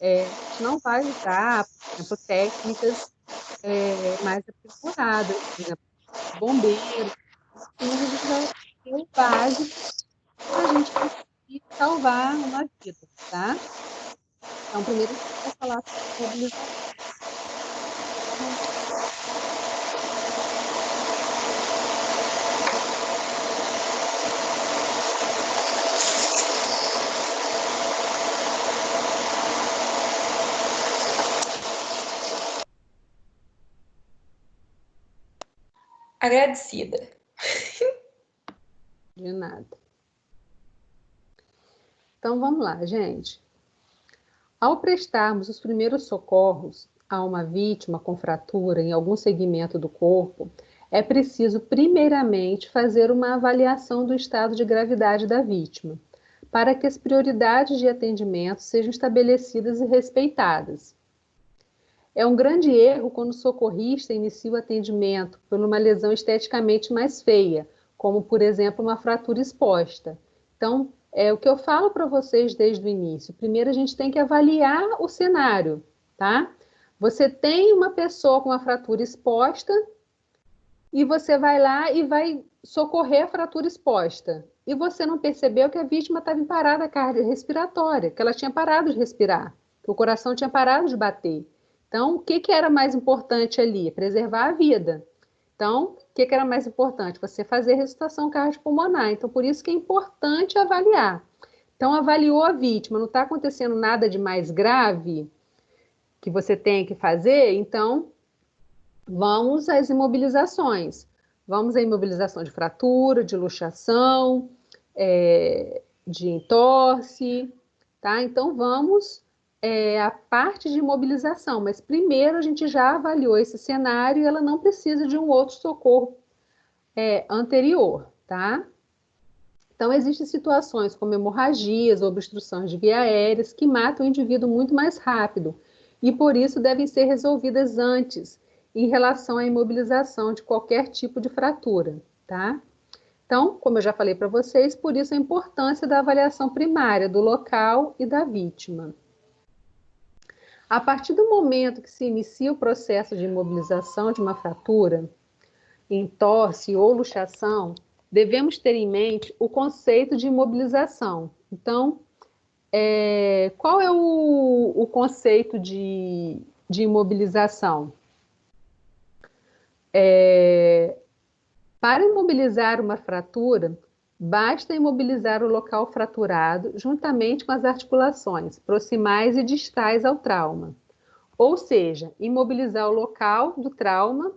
[SPEAKER 1] A gente não vai usar, por exemplo, técnicas mais aprimoradas, por exemplo, bombeiro. Mas a gente vai ter o básico para a gente conseguir salvar uma vida, tá? Então, primeiro a gente vai falar sobre imobilização.
[SPEAKER 3] Agradecida.
[SPEAKER 1] De nada. Então, vamos lá, gente. Ao prestarmos os primeiros socorros a uma vítima com fratura em algum segmento do corpo, é preciso, primeiramente, fazer uma avaliação do estado de gravidade da vítima, para que as prioridades de atendimento sejam estabelecidas e respeitadas. É um grande erro quando o socorrista inicia o atendimento por uma lesão esteticamente mais feia, como, por exemplo, uma fratura exposta. Então, é o que eu falo para vocês desde o início. Primeiro, a gente tem que avaliar o cenário, tá? Você tem uma pessoa com uma fratura exposta e você vai lá e vai socorrer a fratura exposta. E você não percebeu que a vítima estava em parada cardiorrespiratória, que ela tinha parado de respirar, que o coração tinha parado de bater. Então, o que era mais importante ali? Preservar a vida. Então, o que era mais importante? Você fazer ressuscitação cardiopulmonar. Então, por isso que é importante avaliar. Então, avaliou a vítima, não está acontecendo nada de mais grave que você tem que fazer, então, vamos às imobilizações. Vamos à imobilização de fratura, de luxação, de entorse, tá? Então, vamos a parte de imobilização, mas primeiro a gente já avaliou esse cenário e ela não precisa de um outro socorro anterior, tá? Então, existem situações como hemorragias, obstruções de via aéreas que matam o indivíduo muito mais rápido e por isso devem ser resolvidas antes em relação à imobilização de qualquer tipo de fratura, tá? Então, como eu já falei para vocês, por isso a importância da avaliação primária do local e da vítima. A partir do momento que se inicia o processo de imobilização de uma fratura, entorse ou luxação, devemos ter em mente o conceito de imobilização. Então, qual é o conceito de imobilização? Para imobilizar uma fratura, basta imobilizar o local fraturado juntamente com as articulações proximais e distais ao trauma. Ou seja, imobilizar o local do trauma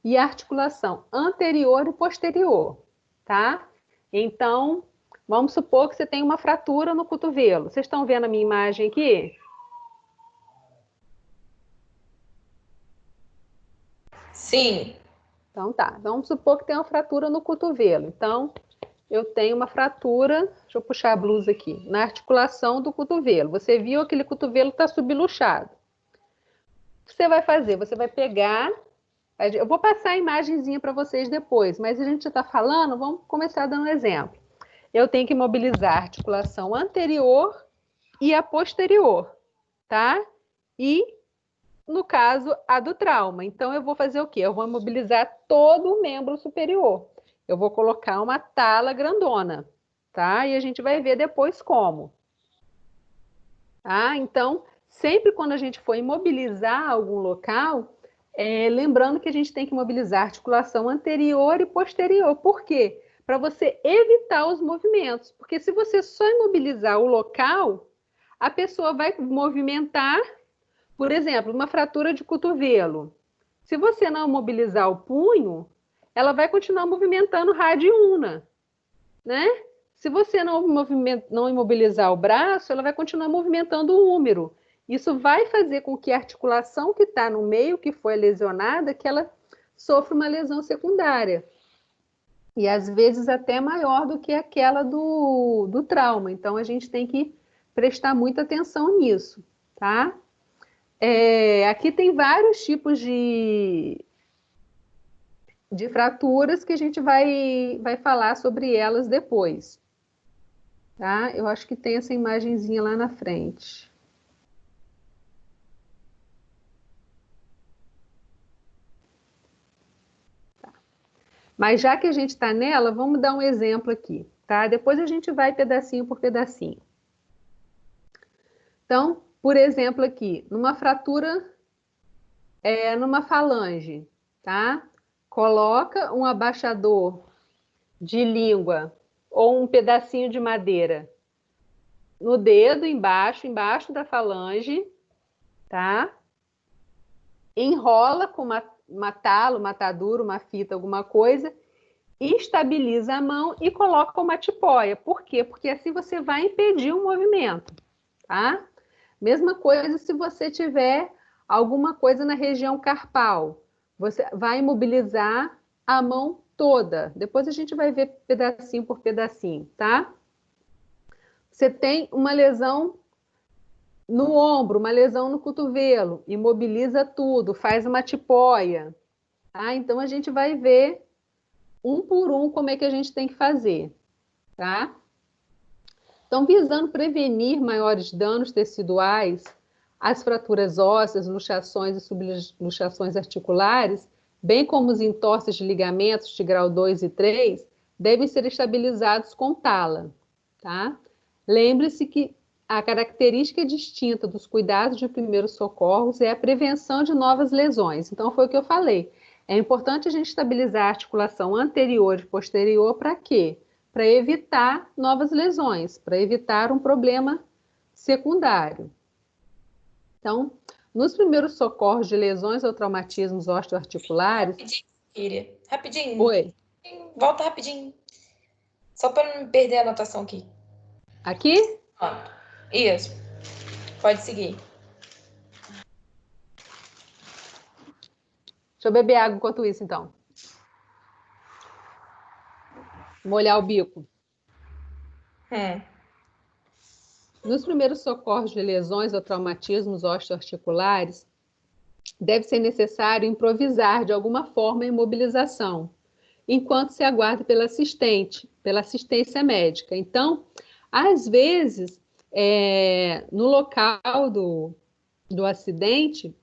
[SPEAKER 1] e a articulação anterior e posterior, tá? Então, vamos supor que você tem uma fratura no cotovelo. Vocês estão vendo a minha imagem aqui?
[SPEAKER 3] Sim.
[SPEAKER 1] Então tá, vamos supor que tem uma fratura no cotovelo. Então, eu tenho uma fratura, deixa eu puxar a blusa aqui, na articulação do cotovelo. Você viu que aquele cotovelo está subluxado. O que você vai fazer? Você vai pegar, eu vou passar a imagenzinha para vocês depois, mas a gente já está falando, vamos começar dando um exemplo. Eu tenho que mobilizar a articulação anterior e a posterior, tá? E no caso, a do trauma. Então, eu vou fazer o quê? Eu vou mobilizar todo o membro superior. Eu vou colocar uma tala grandona, tá? E a gente vai ver depois como. Tá? Então, sempre quando a gente for imobilizar algum local, lembrando que a gente tem que mobilizar a articulação anterior e posterior. Por quê? Para você evitar os movimentos. Porque se você só imobilizar o local, a pessoa vai movimentar. Por exemplo, uma fratura de cotovelo. Se você não mobilizar o punho, ela vai continuar movimentando rádio e una, né? Se você não imobilizar o braço, ela vai continuar movimentando o úmero. Isso vai fazer com que a articulação que está no meio, que foi lesionada, que ela sofra uma lesão secundária. E às vezes até maior do que aquela do trauma. Então a gente tem que prestar muita atenção nisso, tá? Aqui tem vários tipos de fraturas que a gente vai falar sobre elas depois. Tá? Eu acho que tem essa imagenzinha lá na frente. Tá. Mas já que a gente está nela, vamos dar um exemplo aqui. Tá? Depois a gente vai pedacinho por pedacinho. Então, por exemplo, aqui, numa fratura, numa falange, tá? Coloca um abaixador de língua ou um pedacinho de madeira no dedo, embaixo da falange, tá? Enrola com uma tala, uma atadura, uma fita, alguma coisa, estabiliza a mão e coloca uma tipóia. Por quê? Porque assim você vai impedir o movimento, tá? Mesma coisa se você tiver alguma coisa na região carpal. Você vai imobilizar a mão toda. Depois a gente vai ver pedacinho por pedacinho, tá? Você tem uma lesão no ombro, uma lesão no cotovelo. Imobiliza tudo, faz uma tipóia. Tá? Então a gente vai ver um por um como é que a gente tem que fazer, tá? Então, visando prevenir maiores danos teciduais, as fraturas ósseas, luxações e subluxações articulares, bem como os entorses de ligamentos de grau 2 e 3, devem ser estabilizados com tala. Tá? Lembre-se que a característica distinta dos cuidados de primeiros socorros é a prevenção de novas lesões. Então, foi o que eu falei. É importante a gente estabilizar a articulação anterior e posterior para quê? Para evitar novas lesões, para evitar um problema secundário. Então, nos primeiros socorros de lesões ou traumatismos osteoarticulares...
[SPEAKER 3] Rapidinho, Kíria. Rapidinho.
[SPEAKER 1] Oi.
[SPEAKER 3] Volta rapidinho. Só para não perder a anotação aqui.
[SPEAKER 1] Aqui?
[SPEAKER 3] Isso. Pode seguir.
[SPEAKER 1] Deixa eu beber água enquanto isso, então. Molhar o bico. Nos primeiros socorros de lesões ou traumatismos osteoarticulares, deve ser necessário improvisar de alguma forma a imobilização, enquanto se aguarda pela assistência médica. Então, às vezes, no local do acidente,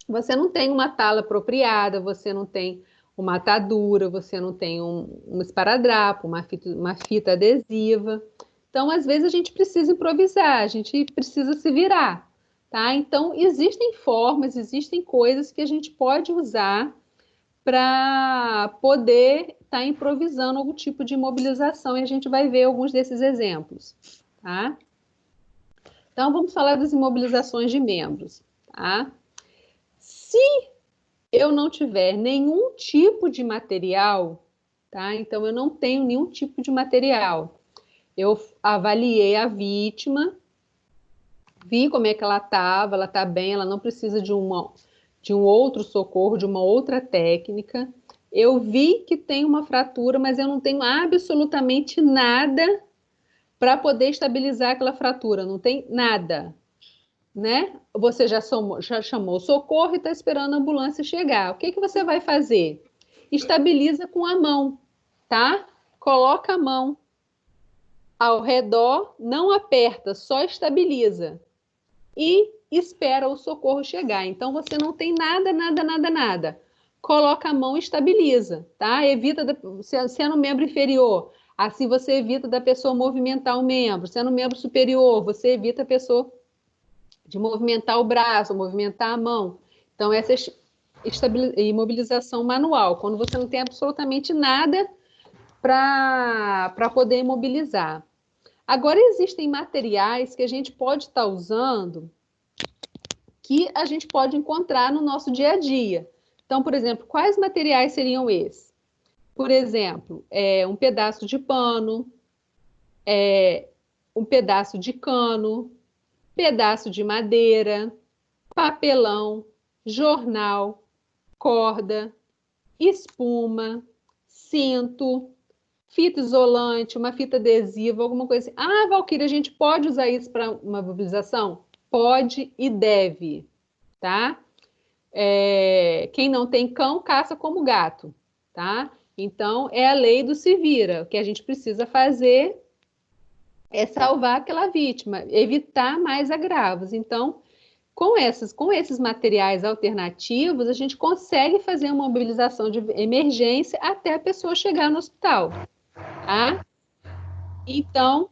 [SPEAKER 1] você não tem uma tala apropriada, você não tem uma atadura, você não tem um esparadrapo, uma fita adesiva. Então, às vezes, a gente precisa improvisar, a gente precisa se virar, tá? Então, existem formas, existem coisas que a gente pode usar para poder estar improvisando algum tipo de imobilização, e a gente vai ver alguns desses exemplos, tá? Então, vamos falar das imobilizações de membros, tá? Se eu não tiver nenhum tipo de material, tá? Então, eu não tenho nenhum tipo de material. Eu avaliei a vítima, vi como é que ela está bem, ela não precisa de um outro socorro, de uma outra técnica. Eu vi que tem uma fratura, mas eu não tenho absolutamente nada para poder estabilizar aquela fratura, não tem nada, né? Você já chamou o socorro e está esperando a ambulância chegar. O que que você vai fazer? Estabiliza com a mão, tá? Coloca a mão ao redor, não aperta, só estabiliza. E espera o socorro chegar. Então, você não tem nada, nada, nada, nada. Coloca a mão e estabiliza, tá? Evita, se é no membro inferior, assim você evita da pessoa movimentar o membro. Se é no membro superior, você evita a pessoa de movimentar o braço, movimentar a mão. Então, essa é imobilização manual, quando você não tem absolutamente nada para poder imobilizar. Agora, existem materiais que a gente pode estar usando que a gente pode encontrar no nosso dia a dia. Então, por exemplo, quais materiais seriam esses? Por exemplo, um pedaço de pano, um pedaço de cano, pedaço de madeira, papelão, jornal, corda, espuma, cinto, fita isolante, uma fita adesiva, alguma coisa assim. Ah, Valquíria, a gente pode usar isso para uma mobilização? Pode e deve, tá? Quem não tem cão, caça como gato, tá? Então, é a lei do se vira. O que a gente precisa fazer é salvar aquela vítima, evitar mais agravos. Então, com esses materiais alternativos, a gente consegue fazer uma mobilização de emergência até a pessoa chegar no hospital, tá? Então,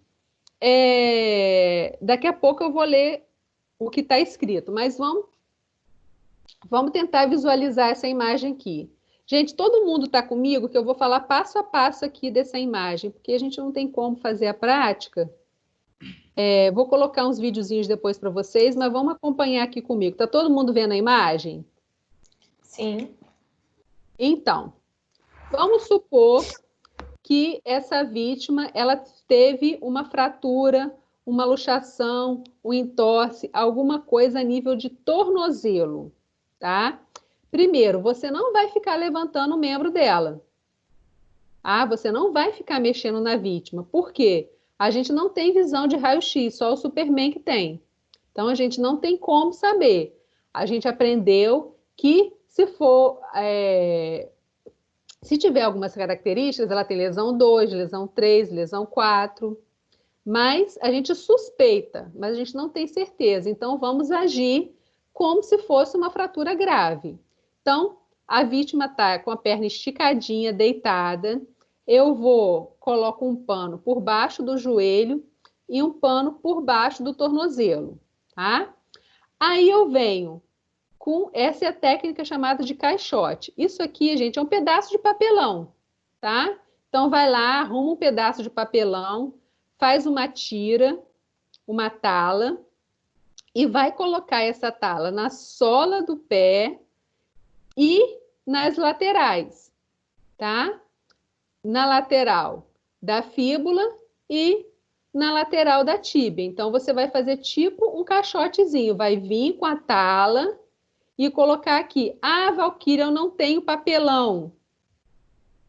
[SPEAKER 1] daqui a pouco eu vou ler o que está escrito, mas vamos tentar visualizar essa imagem aqui. Gente, todo mundo está comigo que eu vou falar passo a passo aqui dessa imagem, porque a gente não tem como fazer a prática. Vou colocar uns videozinhos depois para vocês, mas vamos acompanhar aqui comigo. Está todo mundo vendo a imagem?
[SPEAKER 3] Sim.
[SPEAKER 1] Então, vamos supor que essa vítima ela teve uma fratura, uma luxação, um entorse, alguma coisa a nível de tornozelo, tá? Primeiro, você não vai ficar levantando o membro dela. Você não vai ficar mexendo na vítima. Por quê? A gente não tem visão de raio-x, só o Superman que tem. Então, a gente não tem como saber. A gente aprendeu que se tiver algumas características, ela tem lesão 2, lesão 3, lesão 4, mas a gente suspeita, mas a gente não tem certeza. Então, vamos agir como se fosse uma fratura grave. Então, a vítima está com a perna esticadinha, deitada. Eu coloco um pano por baixo do joelho e um pano por baixo do tornozelo, tá? Aí eu venho essa é a técnica chamada de caixote. Isso aqui, gente, é um pedaço de papelão, tá? Então, vai lá, arruma um pedaço de papelão, faz uma tira, uma tala, e vai colocar essa tala na sola do pé e nas laterais, tá? Na lateral da fíbula e na lateral da tíbia. Então, você vai fazer tipo um caixotezinho, vai vir com a tala e colocar aqui, Valquíria, eu não tenho papelão.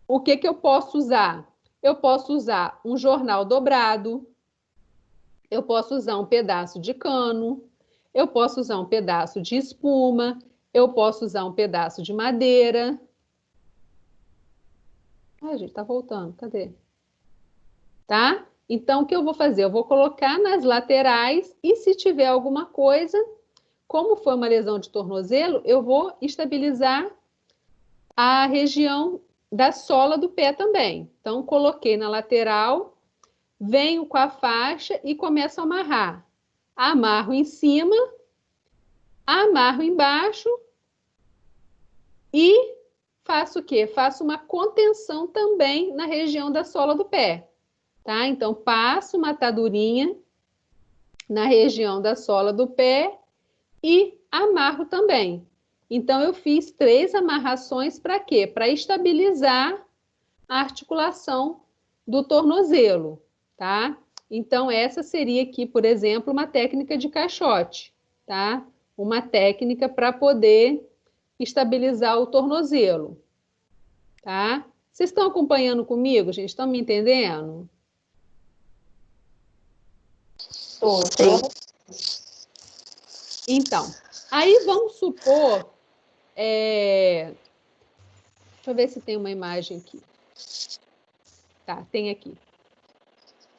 [SPEAKER 1] O que eu posso usar? Eu posso usar um jornal dobrado, eu posso usar um pedaço de cano, eu posso usar um pedaço de espuma, eu posso usar um pedaço de madeira. Gente, tá voltando, cadê? Tá? Então, o que eu vou fazer? Eu vou colocar nas laterais e se tiver alguma coisa, como foi uma lesão de tornozelo, eu vou estabilizar a região da sola do pé também. Então, coloquei na lateral, venho com a faixa e começo a amarrar. Amarro em cima, amarro embaixo e faço o quê? Faço uma contenção também na região da sola do pé, tá? Então, passo uma atadurinha na região da sola do pé e amarro também. Então, eu fiz 3 amarrações para quê? Para estabilizar a articulação do tornozelo, tá? Então, essa seria aqui, por exemplo, uma técnica de caixote, tá? Uma técnica para poder estabilizar o tornozelo, tá? Vocês estão acompanhando comigo, gente? Estão me entendendo?
[SPEAKER 3] Tô.
[SPEAKER 1] Então, aí vamos supor... Deixa eu ver se tem uma imagem aqui. Tá, tem aqui.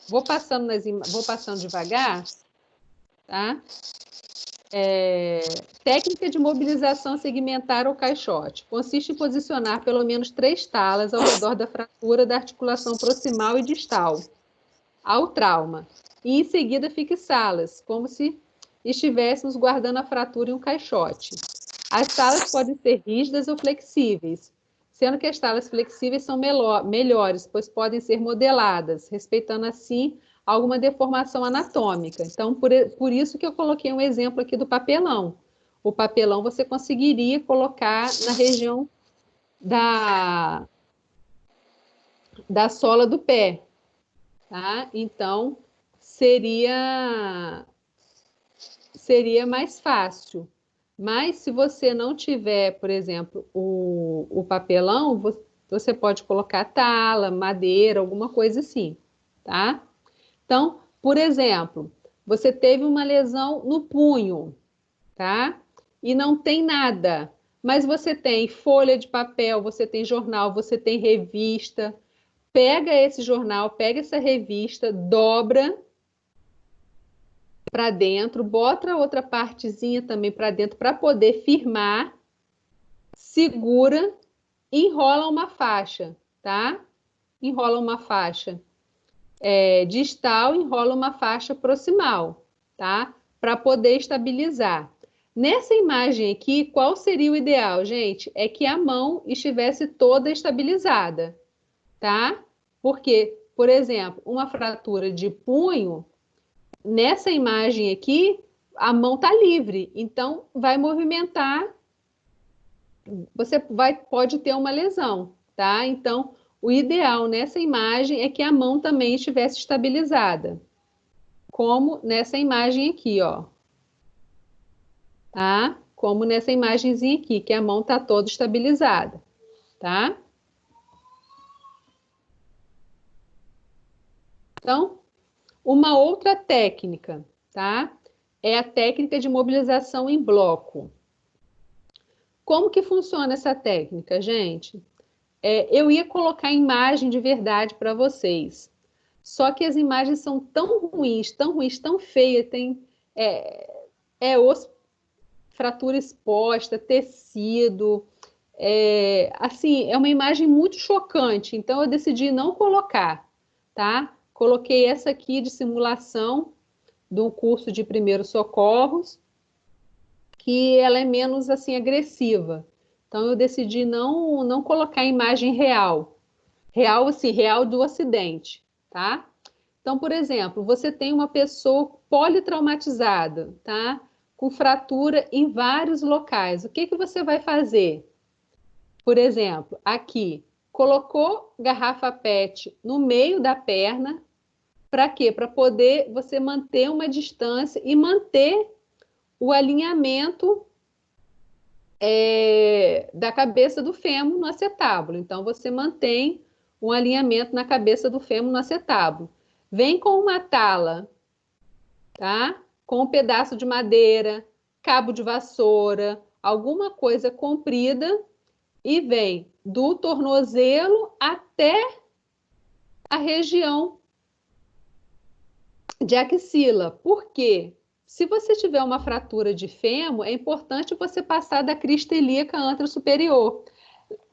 [SPEAKER 1] Vou passando devagar, tá? Técnica de mobilização segmentar ou caixote. Consiste em posicionar pelo menos 3 talas ao redor da fratura da articulação proximal e distal ao trauma. E em seguida fixá-las, como se estivéssemos guardando a fratura em um caixote. As talas podem ser rígidas ou flexíveis, sendo que as talas flexíveis são melhores, pois podem ser modeladas, respeitando assim alguma deformação anatômica. Então, por isso que eu coloquei um exemplo aqui do papelão. O papelão você conseguiria colocar na região da sola do pé, tá? Então, seria mais fácil. Mas se você não tiver, por exemplo, o papelão, você pode colocar tala, madeira, alguma coisa assim, tá? Então, por exemplo, você teve uma lesão no punho, tá? E não tem nada, mas você tem folha de papel, você tem jornal, você tem revista. Pega esse jornal, pega essa revista, dobra para dentro, bota outra partezinha também para dentro para poder firmar, segura, enrola uma faixa, tá? Enrola uma faixa distal, enrola uma faixa proximal, tá? Para poder estabilizar. Nessa imagem aqui, qual seria o ideal, gente? É que a mão estivesse toda estabilizada, tá? Porque, por exemplo, uma fratura de punho, nessa imagem aqui, a mão está livre, então vai movimentar, pode ter uma lesão, tá? Então, o ideal nessa imagem é que a mão também estivesse estabilizada, como nessa imagem aqui, ó. Tá? Como nessa imagenzinha aqui, que a mão está toda estabilizada, tá? Então, uma outra técnica, tá? É a técnica de mobilização em bloco. Como que funciona essa técnica, gente? Eu ia colocar imagem de verdade para vocês, só que as imagens são tão ruins, tão feias, tem osso, fratura exposta, tecido, assim, é uma imagem muito chocante, então eu decidi não colocar, tá? Coloquei essa aqui de simulação do curso de primeiros socorros, que ela é menos, assim, agressiva. Então, eu decidi não colocar imagem real. Real, assim, real do acidente, tá? Então, por exemplo, você tem uma pessoa politraumatizada, tá? Com fratura em vários locais. O que você vai fazer? Por exemplo, aqui, colocou garrafa PET no meio da perna, para quê? Para poder você manter uma distância e manter o alinhamento da cabeça do fêmur no acetábulo. Então, você mantém um alinhamento na cabeça do fêmur no acetábulo. Vem com uma tala, tá? Com um pedaço de madeira, cabo de vassoura, alguma coisa comprida, e vem do tornozelo até a região de axila. Por quê? Se você tiver uma fratura de fêmur, é importante você passar da crista ilíaca antero-superior.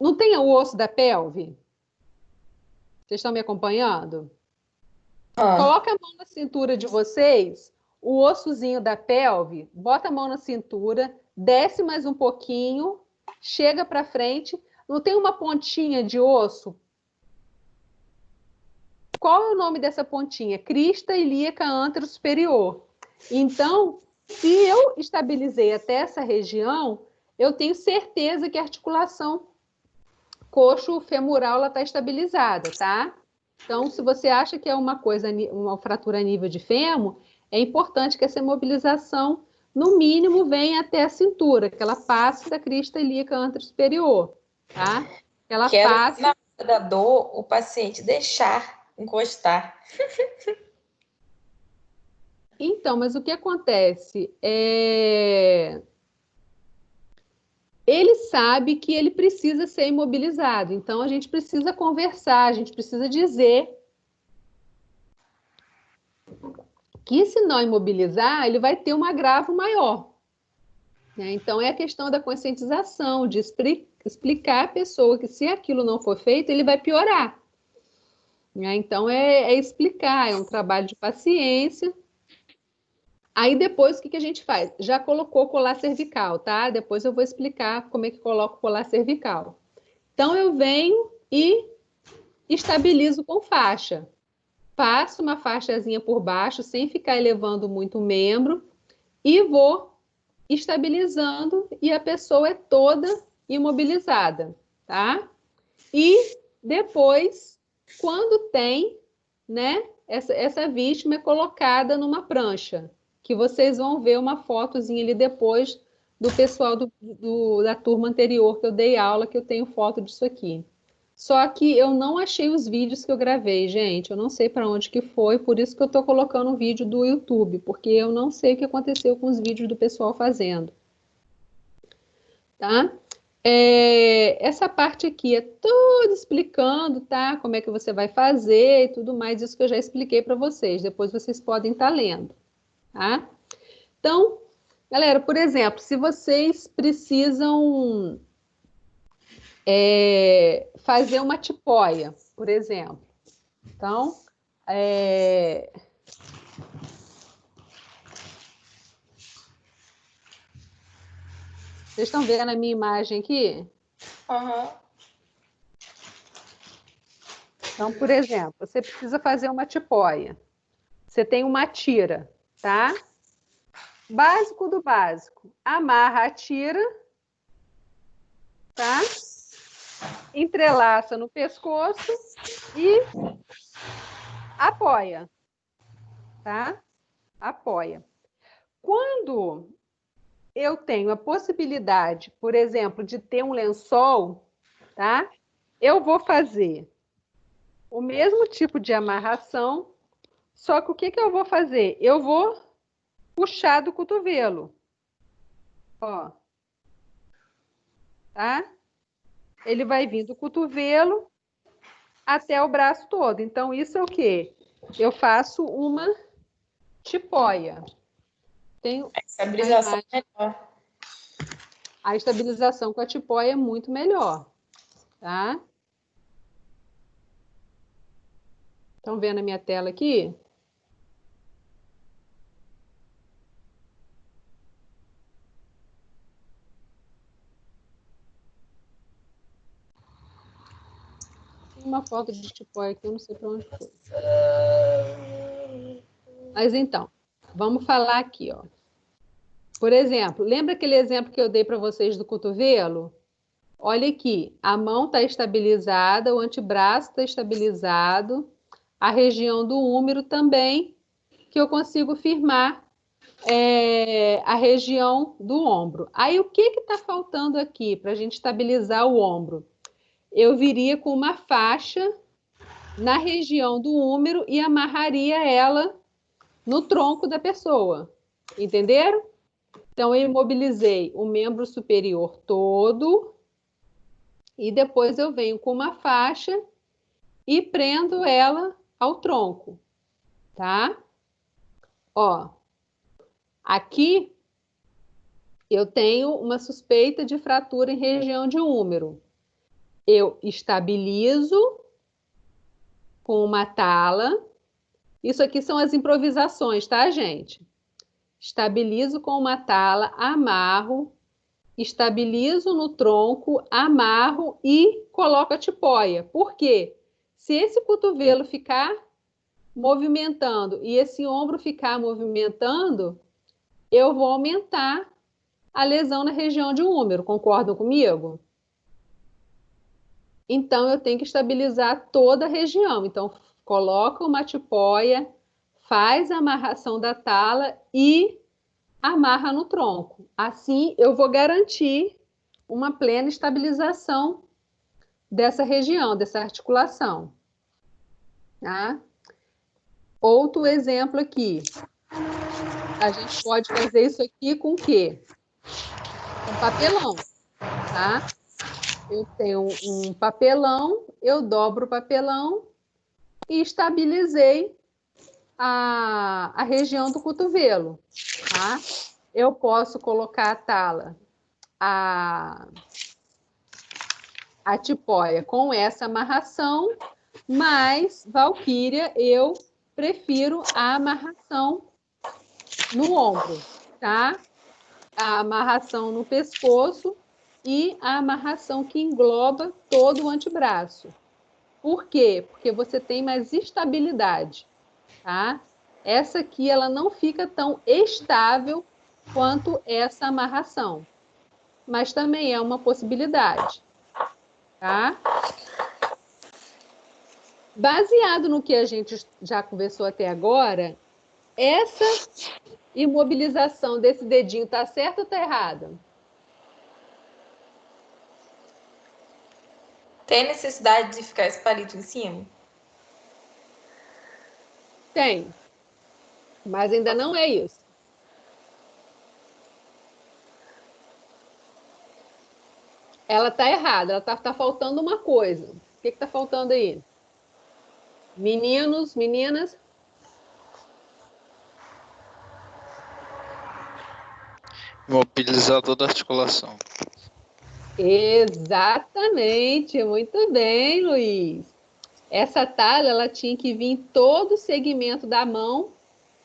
[SPEAKER 1] Não tem o osso da pelve? Vocês estão me acompanhando? Coloca a mão na cintura de vocês, o ossozinho da pelve, bota a mão na cintura, desce mais um pouquinho, chega para frente, não tem uma pontinha de osso? Qual é o nome dessa pontinha? Crista ilíaca antero superior. Então, se eu estabilizei até essa região, eu tenho certeza que a articulação coxo-femoral está estabilizada, tá? Então, se você acha que é uma coisa, uma fratura a nível de fêmur, é importante que essa imobilização, no mínimo, venha até a cintura, que ela passe da crista ilíaca antero superior, tá? Que ela passe...
[SPEAKER 3] Na hora da dor, o paciente deixar encostar.
[SPEAKER 1] Então, mas o que acontece? Ele sabe que ele precisa ser imobilizado, então a gente precisa conversar, a gente precisa dizer que se não imobilizar, ele vai ter um agravo maior. Né? Então, é a questão da conscientização, de explicar à pessoa que se aquilo não for feito, ele vai piorar. Né? Então, é explicar, é um trabalho de paciência. Aí, depois, o que a gente faz? Já colocou colar cervical, tá? Depois eu vou explicar como é que coloca o colar cervical. Então, eu venho e estabilizo com faixa. Passo uma faixazinha por baixo, sem ficar elevando muito o membro, e vou estabilizando, e a pessoa é toda imobilizada, tá? E depois, quando tem, né, essa vítima é colocada numa prancha, que vocês vão ver uma fotozinha ali depois do pessoal da turma anterior que eu dei aula, que eu tenho foto disso aqui. Só que eu não achei os vídeos que eu gravei, gente. Eu não sei para onde que foi, por isso que eu estou colocando um vídeo do YouTube, porque eu não sei o que aconteceu com os vídeos do pessoal fazendo. Tá? Essa parte aqui é tudo explicando, tá? Como é que você vai fazer e tudo mais, isso que eu já expliquei para vocês. Depois vocês podem estar lendo, tá? Então, galera, por exemplo, se vocês precisam fazer uma tipóia, por exemplo. Então, vocês estão vendo a minha imagem aqui?
[SPEAKER 3] Uhum.
[SPEAKER 1] Então, por exemplo, você precisa fazer uma tipóia. Você tem uma tira, tá? Básico do básico. Amarra a tira, tá? Entrelaça no pescoço e apoia, tá? Apoia. Quando eu tenho a possibilidade, por exemplo, de ter um lençol, tá? Eu vou fazer o mesmo tipo de amarração, só que o que eu vou fazer? Eu vou puxar do cotovelo, ó, tá? Ele vai vir do cotovelo até o braço todo. Então, isso é o quê? Eu faço uma tipóia. Tenho
[SPEAKER 3] A estabilização é melhor.
[SPEAKER 1] a estabilização com a tipóia é muito melhor, tá? Estão vendo a minha tela aqui? Tem uma foto de tipóia aqui, eu não sei para onde foi. Mas então, vamos falar aqui, ó. Por exemplo, lembra aquele exemplo que eu dei para vocês do cotovelo? Olha aqui, a mão está estabilizada, o antebraço está estabilizado, a região do úmero também, que eu consigo firmar a região do ombro. Aí, o que está faltando aqui para a gente estabilizar o ombro? Eu viria com uma faixa na região do úmero e amarraria ela no tronco da pessoa. Entenderam? Então, eu imobilizei o membro superior todo e depois eu venho com uma faixa e prendo ela ao tronco, tá? Ó, aqui eu tenho uma suspeita de fratura em região de úmero. Eu estabilizo com uma tala. Isso aqui são as improvisações, tá, gente? Estabilizo com uma tala, amarro estabilizo no tronco, amarro e coloco a tipóia. Por quê? Se esse cotovelo ficar movimentando e esse ombro ficar movimentando, eu vou aumentar a lesão na região de úmero. Concordam comigo? Então, eu tenho que estabilizar toda a região. Então, coloca uma tipóia, faz a amarração da tala e amarra no tronco. Assim, eu vou garantir uma plena estabilização dessa região, dessa articulação. Tá? Outro exemplo aqui. A gente pode fazer isso aqui com o quê? Com papelão, tá? Eu tenho um papelão, eu dobro o papelão e estabilizei a região do cotovelo, tá? Eu posso colocar a tala, a tipóia com essa amarração, mas, Valquíria, eu prefiro a amarração no ombro, tá? A amarração no pescoço e a amarração que engloba todo o antebraço. Por quê? Porque você tem mais estabilidade, tá? Essa aqui, ela não fica tão estável quanto essa amarração, mas também é uma possibilidade, tá? Baseado no que a gente já conversou até agora, essa imobilização desse dedinho está certa ou está errada?
[SPEAKER 3] Tem necessidade de ficar esse palito em cima?
[SPEAKER 1] Tem, mas ainda não é isso. Ela está errada, ela tá faltando uma coisa. O que está faltando aí? Meninos, meninas?
[SPEAKER 5] Mobilizar toda a articulação.
[SPEAKER 1] Exatamente, muito bem, Luiz. Essa tala, ela tinha que vir todo o segmento da mão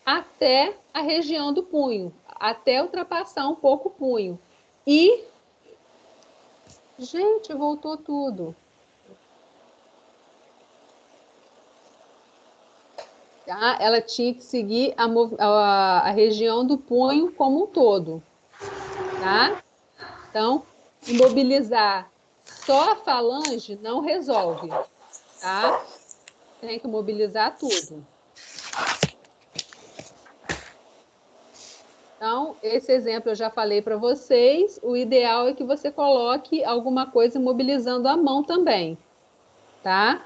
[SPEAKER 1] até a região do punho, até ultrapassar um pouco o punho. E, gente, voltou tudo. Tá? Ela tinha que seguir a região do punho como um todo, tá? Então, imobilizar só a falange não resolve, tá? Tem que mobilizar tudo. Então, esse exemplo eu já falei para vocês. O ideal é que você coloque alguma coisa mobilizando a mão também, tá?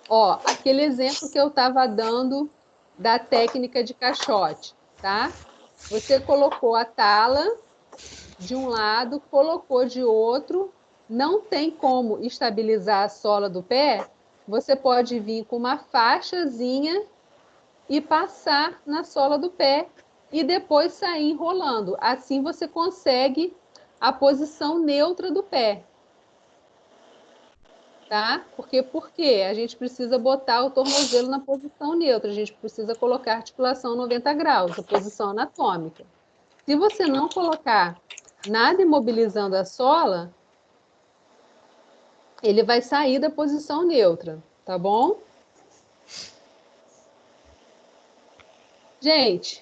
[SPEAKER 1] Ó, aquele exemplo que eu estava dando da técnica de caixote, tá? Você colocou a tala de um lado, colocou de outro, não tem como estabilizar a sola do pé, você pode vir com uma faixazinha e passar na sola do pé e depois sair enrolando. Assim você consegue a posição neutra do pé. Tá? Por quê? A gente precisa botar o tornozelo na posição neutra, a gente precisa colocar a articulação 90 graus, a posição anatômica. Se você não colocar nada imobilizando a sola, ele vai sair da posição neutra, tá bom? Gente,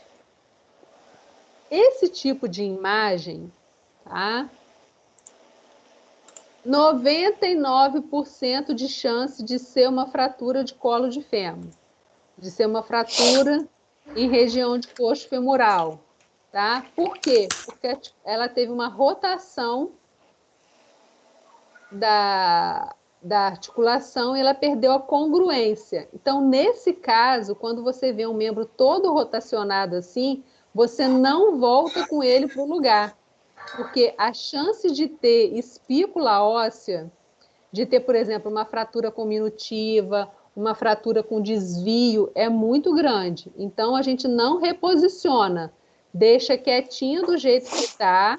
[SPEAKER 1] esse tipo de imagem, tá? 99% de chance de ser uma fratura de colo de fêmur, de ser uma fratura em região de coxo femoral, tá? Por quê? Porque ela teve uma rotação da articulação e ela perdeu a congruência. Então, nesse caso, quando você vê um membro todo rotacionado assim, você não volta com ele para o lugar, porque a chance de ter espícula óssea, de ter, por exemplo, uma fratura cominutiva, uma fratura com desvio, é muito grande. Então, a gente não reposiciona, deixa quietinho do jeito que está.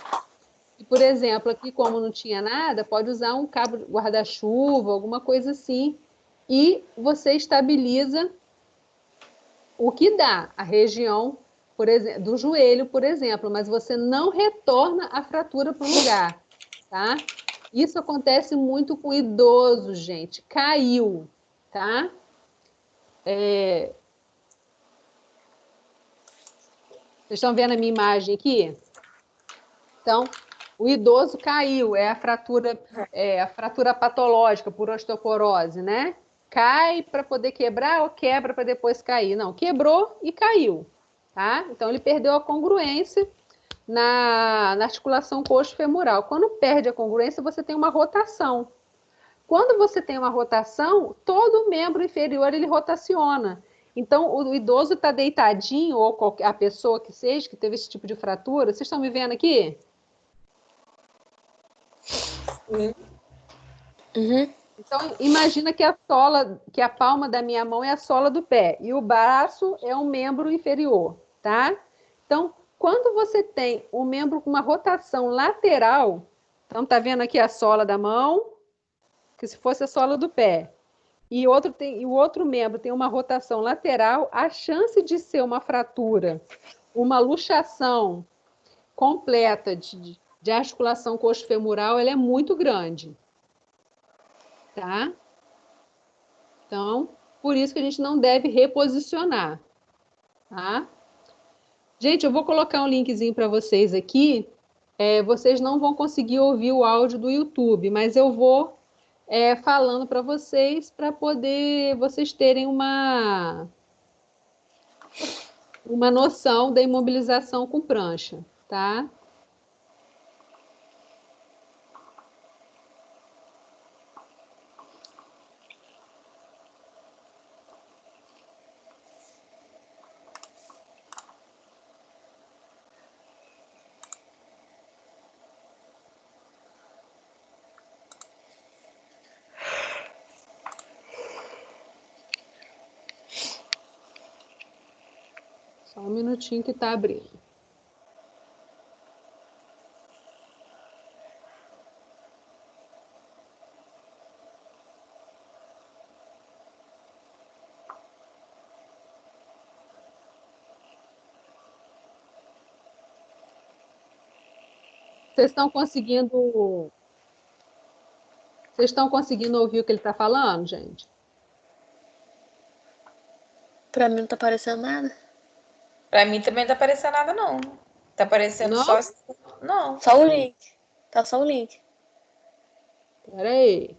[SPEAKER 1] E, por exemplo, aqui, como não tinha nada, pode usar um cabo de guarda-chuva, alguma coisa assim, e você estabiliza o que dá, a região do joelho, por exemplo, mas você não retorna a fratura para o lugar, tá? Isso acontece muito com idoso, gente. Caiu, tá? Vocês estão vendo a minha imagem aqui? Então, o idoso caiu, é a fratura patológica por osteoporose, né? Cai para poder quebrar ou quebra para depois cair? Não, quebrou e caiu, tá? Então, ele perdeu a congruência na articulação coxo-femoral. Quando perde a congruência, você tem uma rotação. Quando você tem uma rotação, todo o membro inferior ele rotaciona. Então, o idoso está deitadinho, ou a pessoa que seja, que teve esse tipo de fratura. Vocês estão me vendo aqui?
[SPEAKER 4] Uhum.
[SPEAKER 1] Então, imagina que que a palma da minha mão é a sola do pé e o braço é um membro inferior, tá? Então, quando você tem um membro com uma rotação lateral, então tá vendo aqui a sola da mão, que se fosse a sola do pé, e o outro membro tem uma rotação lateral, a chance de ser uma fratura, uma luxação completa de articulação coxo-femoral, ela é muito grande. Tá? Então, por isso que a gente não deve reposicionar, tá? Gente, eu vou colocar um linkzinho para vocês aqui. Vocês não vão conseguir ouvir o áudio do YouTube, mas eu vou falando para vocês poder vocês terem uma noção da imobilização com prancha, tá? Só um minutinho que está abrindo. Vocês estão conseguindo ouvir o que ele está falando, gente?
[SPEAKER 4] Pra mim não tá aparecendo nada.
[SPEAKER 3] Pra mim também não tá aparecendo nada, não. Tá aparecendo
[SPEAKER 1] Não?
[SPEAKER 3] só. Não.
[SPEAKER 4] Só o link. Tá só o link.
[SPEAKER 1] Espera aí.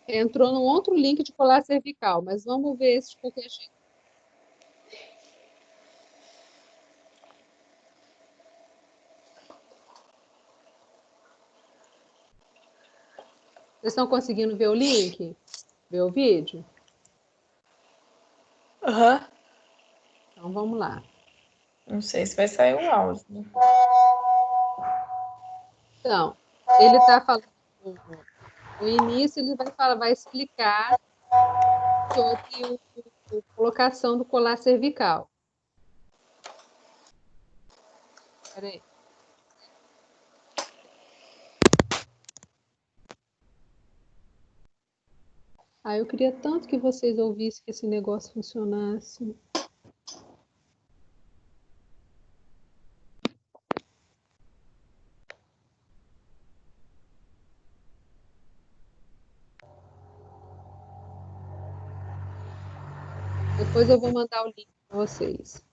[SPEAKER 1] Entrou num outro link de colar cervical, mas vamos ver esse de qualquer jeito. Vocês estão conseguindo ver o link? Ver o vídeo?
[SPEAKER 4] Aham.
[SPEAKER 1] Então vamos lá.
[SPEAKER 3] Não sei se vai sair o áudio.
[SPEAKER 1] Então, ele está falando no início, ele vai explicar sobre a colocação do colar cervical. Espera aí. Eu queria tanto que vocês ouvissem que esse negócio funcionasse. Depois eu vou mandar o link para vocês.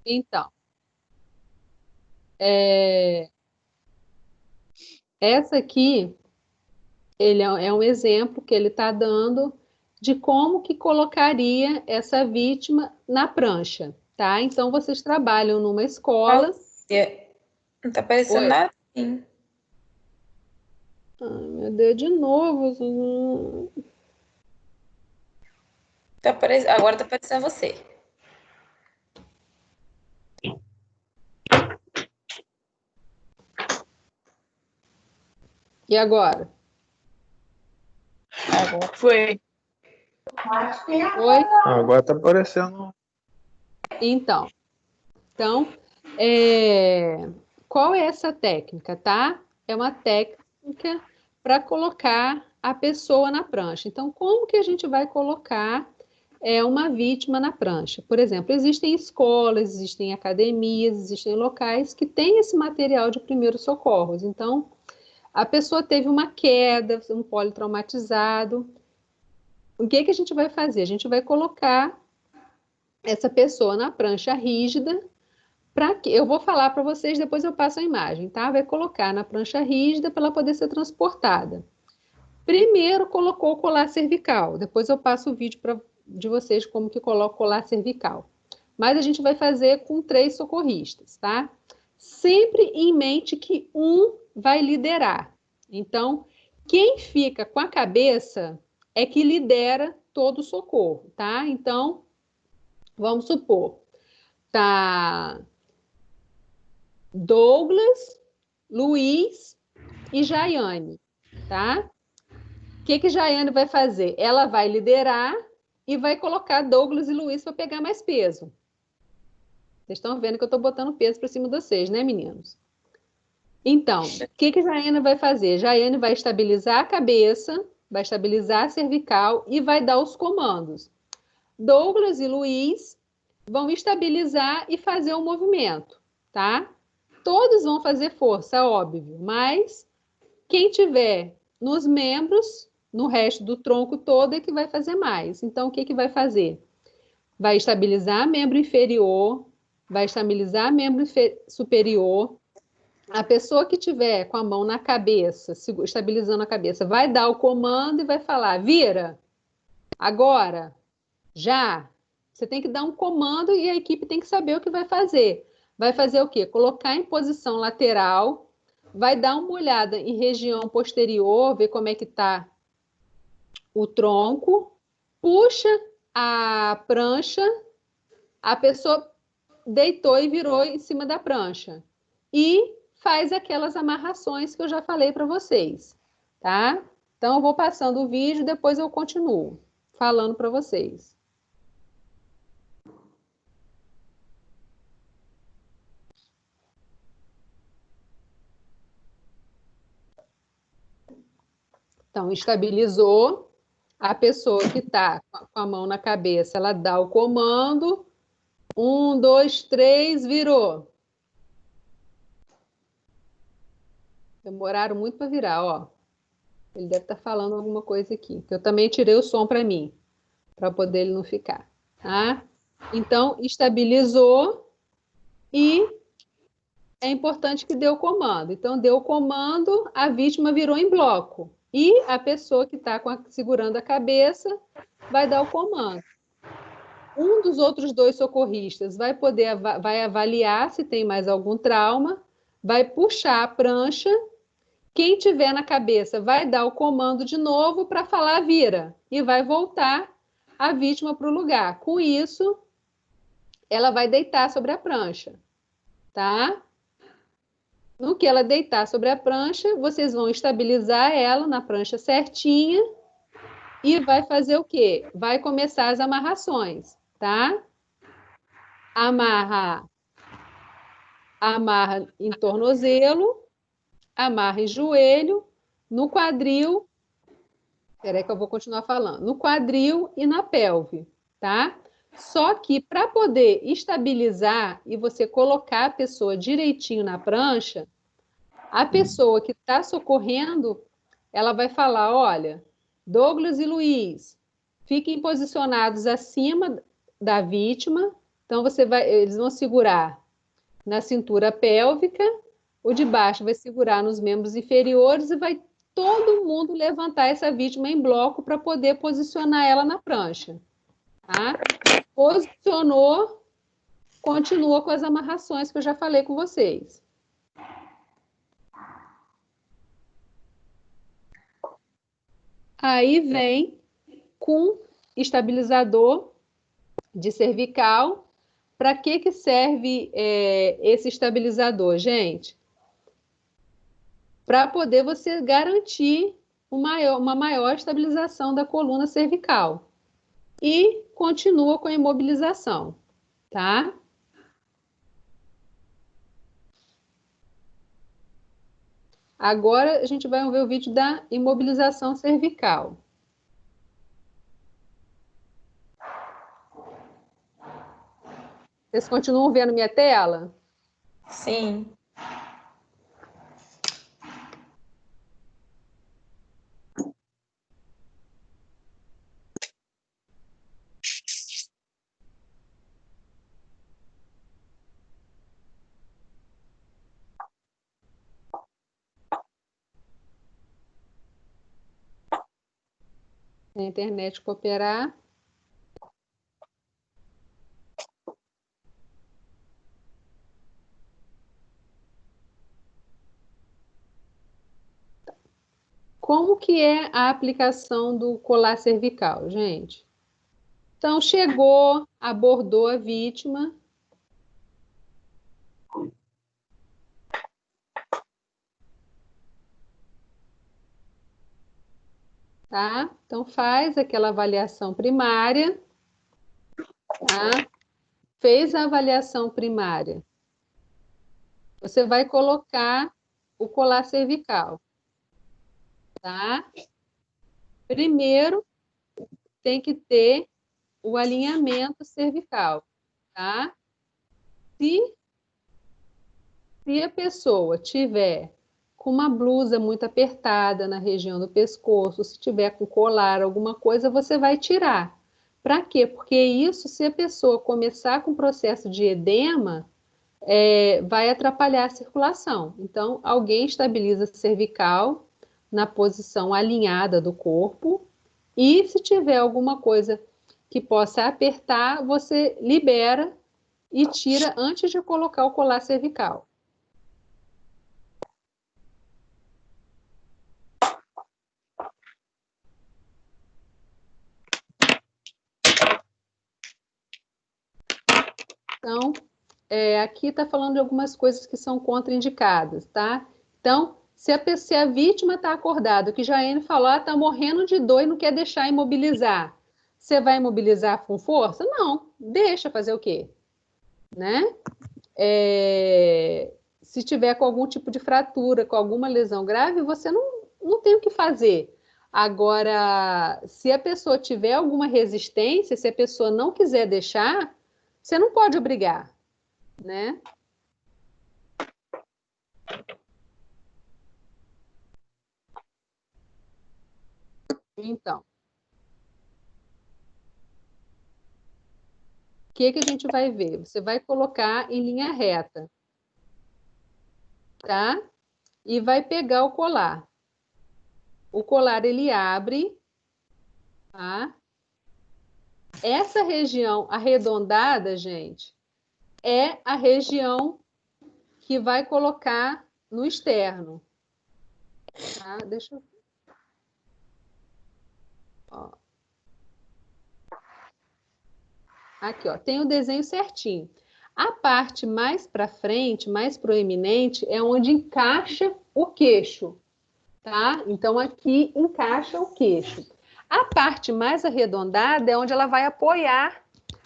[SPEAKER 1] Então, essa aqui é um exemplo que ele está dando de como que colocaria essa vítima na prancha, tá? Então, vocês trabalham numa escola.
[SPEAKER 3] Não tá aparecendo
[SPEAKER 1] Oi.
[SPEAKER 3] nada assim.
[SPEAKER 1] Ai, meu Deus, de novo.
[SPEAKER 3] Agora tá aparecendo você.
[SPEAKER 1] E agora?
[SPEAKER 3] Agora foi.
[SPEAKER 1] Oi?
[SPEAKER 2] Agora tá aparecendo.
[SPEAKER 1] Então, qual é essa técnica, tá? É uma técnica para colocar a pessoa na prancha. Então, como que a gente vai colocar uma vítima na prancha? Por exemplo, existem escolas, existem academias, existem locais que têm esse material de primeiros socorros. Então, a pessoa teve uma queda, um politraumatizado. O que que a gente vai fazer? A gente vai colocar essa pessoa na prancha rígida. Eu vou falar para vocês, depois eu passo a imagem, tá? Vai colocar na prancha rígida para ela poder ser transportada. Primeiro colocou o colar cervical, depois eu passo o vídeo de vocês como que coloca o colar cervical. Mas a gente vai fazer com 3 socorristas, tá? Sempre em mente que um vai liderar. Então, quem fica com a cabeça é que lidera todo o socorro, tá? Então, vamos supor, tá Douglas, Luiz e Jaiane, tá? O que Jaiane vai fazer? Ela vai liderar e vai colocar Douglas e Luiz para pegar mais peso. Vocês estão vendo que eu estou botando peso para cima de vocês, né, meninos? Então, o que Jaiane vai fazer? Jaiane vai estabilizar a cabeça, vai estabilizar a cervical e vai dar os comandos. Douglas e Luiz vão estabilizar e fazer o movimento, tá? Todos vão fazer força, óbvio, mas quem tiver nos membros, no resto do tronco todo, é que vai fazer mais. Então, o que vai fazer? Vai estabilizar membro inferior, vai estabilizar membro superior. A pessoa que tiver com a mão na cabeça, estabilizando a cabeça, vai dar o comando e vai falar, vira, agora, já. Você tem que dar um comando e a equipe tem que saber o que vai fazer. Vai fazer o quê? Colocar em posição lateral, vai dar uma olhada em região posterior, ver como é que está o tronco, puxa a prancha, a pessoa deitou e virou em cima da prancha. E faz aquelas amarrações que eu já falei para vocês, tá? Então, eu vou passando o vídeo, depois eu continuo falando para vocês. Então, estabilizou. A pessoa que está com a mão na cabeça, ela dá o comando. 1, 2, 3, virou. Demoraram muito para virar, ó. Ele deve estar falando alguma coisa aqui. Que eu também tirei o som para mim, para poder ele não ficar, tá? Então, estabilizou e é importante que dê o comando. Então, deu o comando, a vítima virou em bloco. E a pessoa que está segurando a cabeça vai dar o comando. Um dos outros 2 socorristas vai avaliar se tem mais algum trauma, vai puxar a prancha. Quem tiver na cabeça vai dar o comando de novo para falar vira e vai voltar a vítima para o lugar. Com isso, ela vai deitar sobre a prancha, tá? No que ela deitar sobre a prancha, vocês vão estabilizar ela na prancha certinha e vai fazer o quê? Vai começar as amarrações, tá? Amarra em tornozelo, amarra em joelho, no quadril. Espera que eu vou continuar falando. No quadril e na pelve, tá? Só que para poder estabilizar e você colocar a pessoa direitinho na prancha, a pessoa que está socorrendo, ela vai falar, olha, Douglas e Luiz, fiquem posicionados acima da vítima. Então, eles vão segurar na cintura pélvica, o de baixo vai segurar nos membros inferiores e vai todo mundo levantar essa vítima em bloco para poder posicionar ela na prancha. Tá? Posicionou, continua com as amarrações que eu já falei com vocês. Aí vem com estabilizador de cervical. Para que serve esse estabilizador, gente? Para poder você garantir uma maior estabilização da coluna cervical. E continua com a imobilização, tá? Agora a gente vai ver o vídeo da imobilização cervical. Vocês continuam vendo minha tela?
[SPEAKER 3] Sim.
[SPEAKER 1] A internet cooperar. Como que é a aplicação do colar cervical, gente? Então, chegou, abordou a vítima. Tá? Então, faz aquela avaliação primária. Tá? Fez a avaliação primária. Você vai colocar o colar cervical. Tá? Primeiro, tem que ter o alinhamento cervical, tá? Se a pessoa tiver com uma blusa muito apertada na região do pescoço, se tiver com colar, alguma coisa, você vai tirar. Para quê? Porque isso, se a pessoa começar com processo de edema, vai atrapalhar a circulação. Então, alguém estabiliza a cervical na posição alinhada do corpo e se tiver alguma coisa que possa apertar, você libera e tira antes de colocar o colar cervical. Então, aqui está falando de algumas coisas que são contraindicadas, tá? Então, se a vítima está acordada, que Jaiane falou, está morrendo de dor e não quer deixar imobilizar, você vai imobilizar com força? Não, deixa fazer o quê? Né? Se tiver com algum tipo de fratura, com alguma lesão grave, você não tem o que fazer. Agora, se a pessoa tiver alguma resistência, se a pessoa não quiser deixar, você não pode obrigar, né? Então, o que a gente vai ver? Você vai colocar em linha reta, tá? E vai pegar o colar. O colar, ele abre, tá? Essa região arredondada, gente, é a região que vai colocar no externo. Tá? Deixa eu... Ó. Aqui, ó, tem o desenho certinho. A parte mais para frente, mais proeminente, é onde encaixa o queixo, tá? Então, aqui encaixa o queixo. A parte mais arredondada é onde ela vai apoiar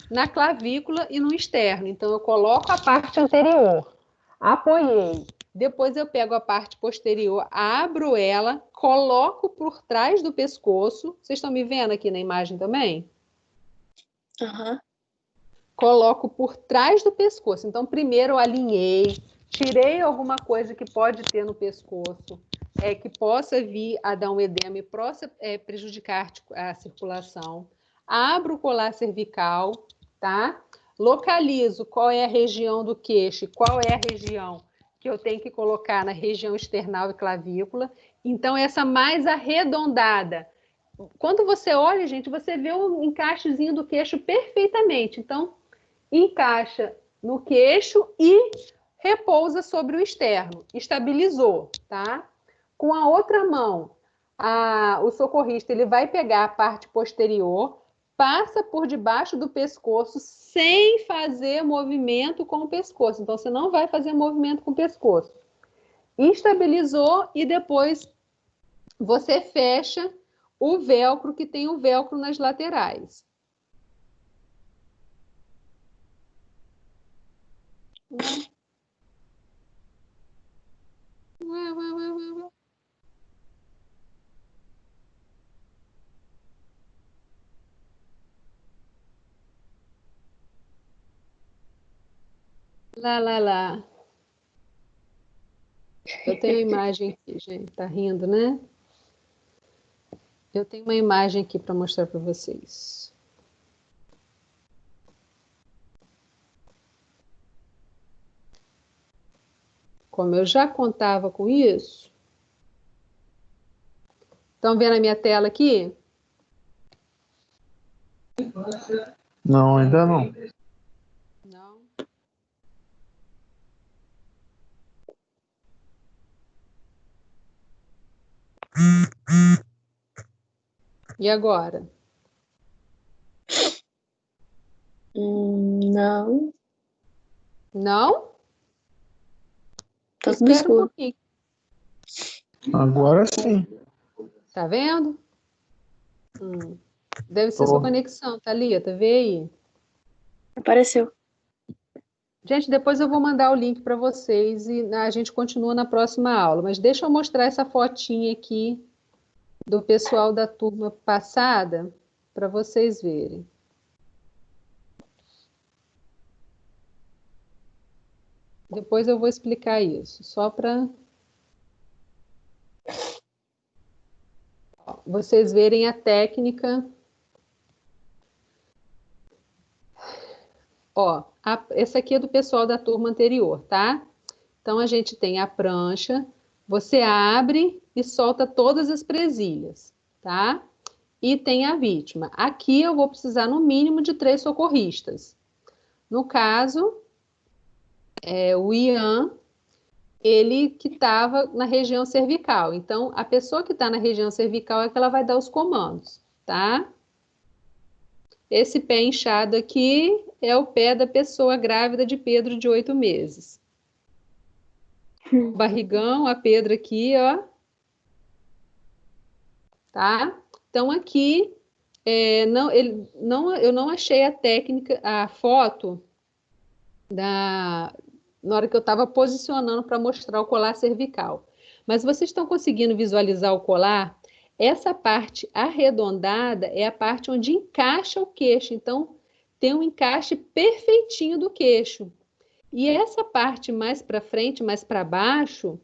[SPEAKER 1] na clavícula e no externo. Então, eu coloco a parte anterior, apoiei. Depois eu pego a parte posterior, abro ela, coloco por trás do pescoço. Vocês estão me vendo aqui na imagem também?
[SPEAKER 4] Aham.
[SPEAKER 1] Coloco por trás do pescoço. Então, primeiro eu alinhei, tirei alguma coisa que pode ter no pescoço, que possa vir a dar um edema e possa prejudicar a circulação. Abro o colar cervical, tá? Localizo qual é a região do queixo, qual é a região que eu tenho que colocar na região external e clavícula. Então, essa mais arredondada. Quando você olha, gente, você vê o encaixezinho do queixo perfeitamente. Então, encaixa no queixo e repousa sobre o externo. Estabilizou, tá? Com a outra mão, o socorrista ele vai pegar a parte posterior, passa por debaixo do pescoço sem fazer movimento com o pescoço. Então, você não vai fazer movimento com o pescoço. Estabilizou e depois você fecha o velcro, que tem o velcro nas laterais. Lá. Eu tenho a imagem aqui, gente. Tá rindo, né? Eu tenho uma imagem aqui para mostrar para vocês. Como eu já contava com isso. Estão vendo a minha tela aqui?
[SPEAKER 2] Não, ainda não.
[SPEAKER 1] Não. E agora?
[SPEAKER 4] Não.
[SPEAKER 1] Não?
[SPEAKER 4] Tá tudo
[SPEAKER 1] Espera um
[SPEAKER 4] escuro.
[SPEAKER 1] pouquinho.
[SPEAKER 2] Agora sim.
[SPEAKER 1] Tá vendo? Deve ser
[SPEAKER 2] Tô.
[SPEAKER 1] sua conexão, Thalita. Vê aí.
[SPEAKER 4] Apareceu.
[SPEAKER 1] Gente, depois eu vou mandar o link para vocês e a gente continua na próxima aula. Mas deixa eu mostrar essa fotinha aqui do pessoal da turma passada para vocês verem. Depois eu vou explicar isso, só para vocês verem a técnica. Ó, essa aqui é do pessoal da turma anterior, tá? Então, a gente tem a prancha, você abre e solta todas as presilhas, tá? E tem a vítima. Aqui eu vou precisar, no mínimo, de 3 socorristas. No caso, o Ian, ele que estava na região cervical. Então, a pessoa que está na região cervical é que ela vai dar os comandos, tá? Esse pé inchado aqui é o pé da pessoa grávida de Pedro de 8 meses. O barrigão, a Pedro aqui, ó. Tá? Então, aqui, eu não achei a técnica, a foto, na hora que eu estava posicionando para mostrar o colar cervical. Mas vocês estão conseguindo visualizar o colar? Essa parte arredondada é a parte onde encaixa o queixo. Então, tem um encaixe perfeitinho do queixo. E essa parte mais para frente, mais para baixo,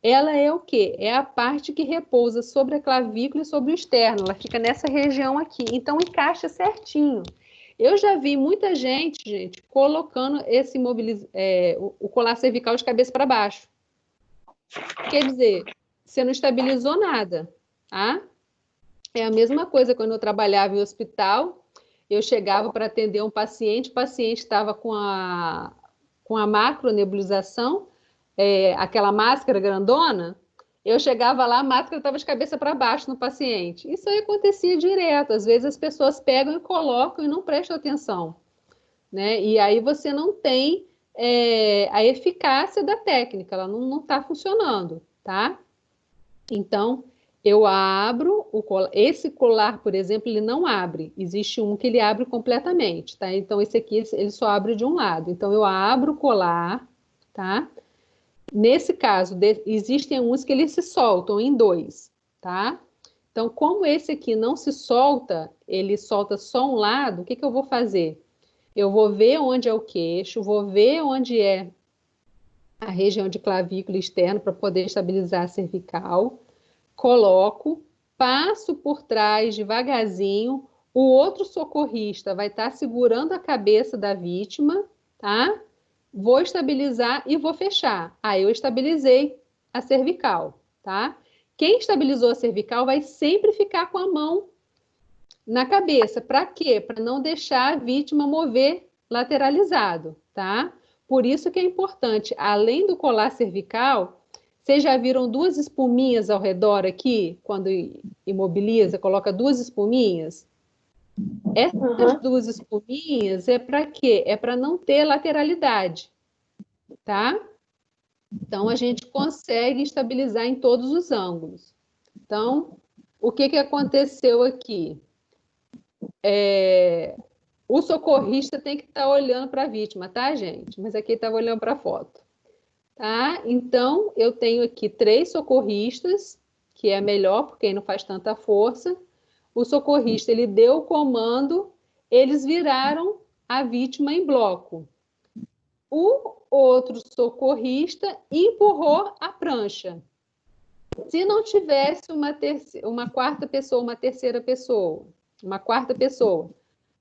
[SPEAKER 1] ela é o quê? É a parte que repousa sobre a clavícula e sobre o externo. Ela fica nessa região aqui. Então, encaixa certinho. Eu já vi muita gente, colocando esse o colar cervical de cabeça para baixo. Quer dizer, você não estabilizou nada, tá? É a mesma coisa quando eu trabalhava em hospital, eu chegava para atender um paciente, o paciente estava com a macronebulização, aquela máscara grandona, eu chegava lá, a máscara estava de cabeça para baixo no paciente. Isso aí acontecia direto. Às vezes as pessoas pegam e colocam e não prestam atenção, né? E aí você não tem a eficácia da técnica, ela não está funcionando, tá? Então, eu abro o colar. Esse colar, por exemplo, ele não abre. Existe um que ele abre completamente, tá? Então, esse aqui, ele só abre de um lado. Então, eu abro o colar, tá? Nesse caso, existem uns que eles se soltam em 2, tá? Então, como esse aqui não se solta, ele solta só um lado, o que que eu vou fazer? Eu vou ver onde é o queixo, vou ver onde é a região de clavícula externa para poder estabilizar a cervical, coloco, passo por trás devagarzinho, o outro socorrista vai estar segurando a cabeça da vítima, tá? vou estabilizar e vou fechar. Aí eu estabilizei a cervical, tá? Quem estabilizou a cervical vai sempre ficar com a mão na cabeça. Para quê? Para não deixar a vítima mover lateralizado, tá? Por isso que é importante, além do colar cervical, vocês já viram duas espuminhas ao redor aqui? Quando imobiliza, coloca duas espuminhas? Essas duas espuminhas é para quê? É para não ter lateralidade, tá? Então, a gente consegue estabilizar em todos os ângulos. Então, o que aconteceu aqui? O socorrista tem que estar olhando para a vítima, tá, gente? Mas aqui estava olhando para a foto. Tá? Então, eu tenho aqui 3 socorristas, que é melhor, porque aí não faz tanta força. O socorrista, ele deu o comando, eles viraram a vítima em bloco. O outro socorrista empurrou a prancha. Se não tivesse uma quarta pessoa, uma terceira pessoa, uma quarta pessoa,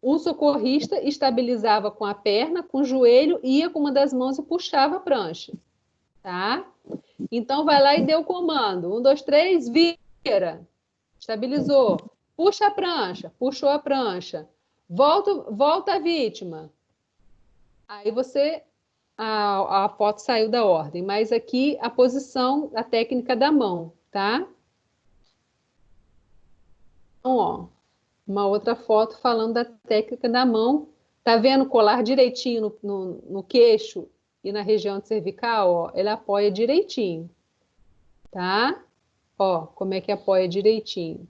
[SPEAKER 1] um socorrista estabilizava com a perna, com o joelho, ia com uma das mãos e puxava a prancha. Tá? Então, vai lá e deu o comando. 1, 2, 3, vira. Estabilizou. Puxa a prancha. Puxou a prancha. Volta a vítima. Aí a foto saiu da ordem, mas aqui a posição, a técnica da mão, tá? Então, ó, uma outra foto falando da técnica da mão. Tá vendo colar direitinho no queixo e na região cervical? Ó, ele apoia direitinho, tá? Ó, como é que apoia direitinho.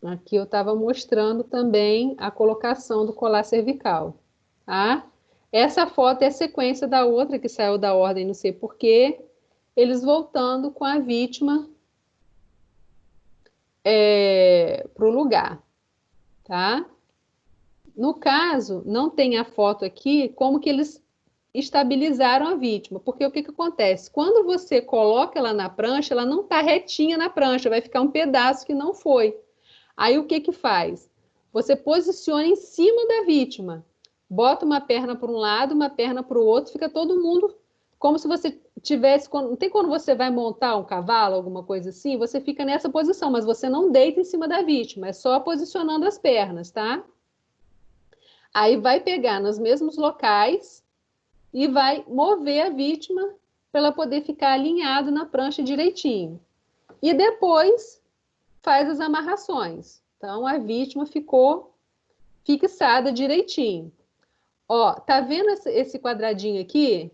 [SPEAKER 1] Aqui eu estava mostrando também a colocação do colar cervical, tá? Essa foto é a sequência da outra que saiu da ordem, não sei porquê. Eles voltando com a vítima para o lugar, tá? No caso, não tem a foto aqui, como que eles estabilizaram a vítima. Porque o que acontece? Quando você coloca ela na prancha, ela não está retinha na prancha, vai ficar um pedaço que não foi. Aí o que faz? Você posiciona em cima da vítima. Bota uma perna para um lado, uma perna para o outro, fica todo mundo como se você tivesse... Não tem quando você vai montar um cavalo, alguma coisa assim? Você fica nessa posição, mas você não deita em cima da vítima, é só posicionando as pernas, tá? Aí vai pegar nos mesmos locais e vai mover a vítima para ela poder ficar alinhado na prancha direitinho. E depois faz as amarrações. Então, a vítima ficou fixada direitinho. Ó, tá vendo esse quadradinho aqui?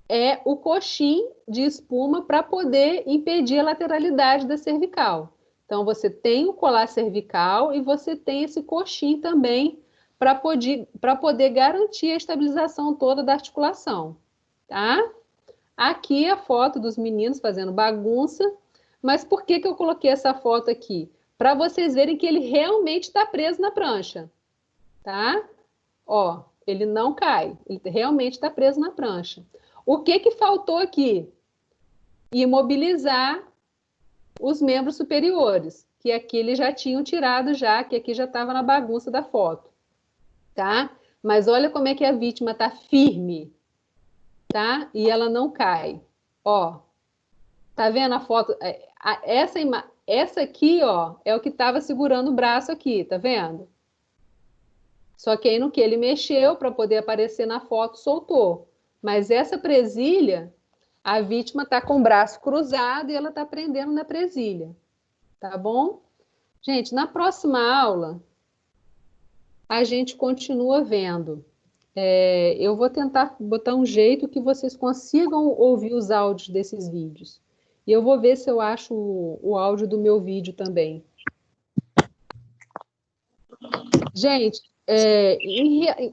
[SPEAKER 1] É o coxim de espuma para poder impedir a lateralidade da cervical. Então, você tem o colar cervical e você tem esse coxim também para poder garantir a estabilização toda da articulação, tá? Aqui a foto dos meninos fazendo bagunça, mas por que eu coloquei essa foto aqui? Para vocês verem que ele realmente está preso na prancha, tá? Ó, ele não cai, ele realmente está preso na prancha. O que faltou aqui? Imobilizar os membros superiores, que aqui eles já tinham tirado já, que aqui já estava na bagunça da foto, tá? Mas olha como é que a vítima está firme, tá? E ela não cai. Ó, tá vendo a foto? Essa aqui, ó, é o que estava segurando o braço aqui, tá vendo? Só que aí no que ele mexeu para poder aparecer na foto, soltou. Mas essa presilha, a vítima está com o braço cruzado e ela está prendendo na presilha. Tá bom? Gente, na próxima aula, a gente continua vendo. Eu vou tentar botar um jeito que vocês consigam ouvir os áudios desses vídeos. E eu vou ver se eu acho o áudio do meu vídeo também. Gente,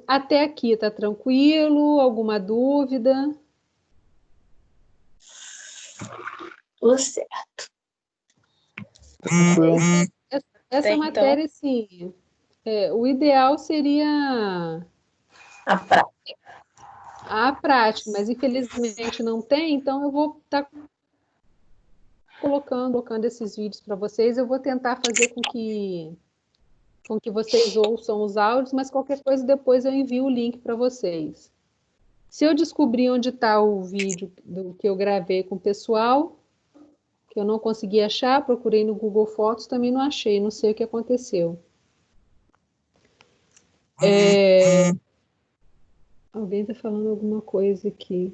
[SPEAKER 1] até aqui tá tranquilo? Alguma dúvida?
[SPEAKER 4] Tudo certo.
[SPEAKER 1] Essa matéria, sim. O ideal seria a prática, mas infelizmente não tem, então eu vou estar colocando esses vídeos para vocês. Eu vou tentar fazer com que com que vocês ouçam os áudios, mas qualquer coisa depois eu envio o link para vocês. Se eu descobrir onde está o vídeo do que eu gravei com o pessoal, que eu não consegui achar, procurei no Google Fotos, também não achei, não sei o que aconteceu. Alguém está falando alguma coisa aqui.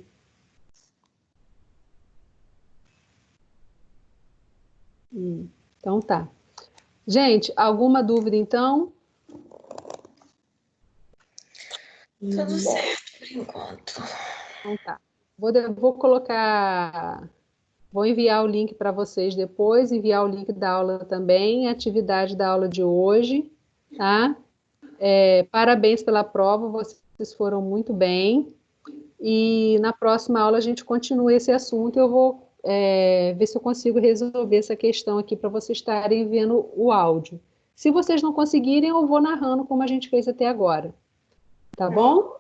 [SPEAKER 1] Então tá. Gente, alguma dúvida então?
[SPEAKER 3] Tudo certo por enquanto.
[SPEAKER 1] Então tá. Vou colocar. Vou enviar o link para vocês depois, enviar o link da aula também, a atividade da aula de hoje, tá? Parabéns pela prova, vocês foram muito bem. E na próxima aula a gente continua esse assunto. Eu vou ver se eu consigo resolver essa questão aqui para vocês estarem vendo o áudio. Se vocês não conseguirem, eu vou narrando como a gente fez até agora. Tá bom?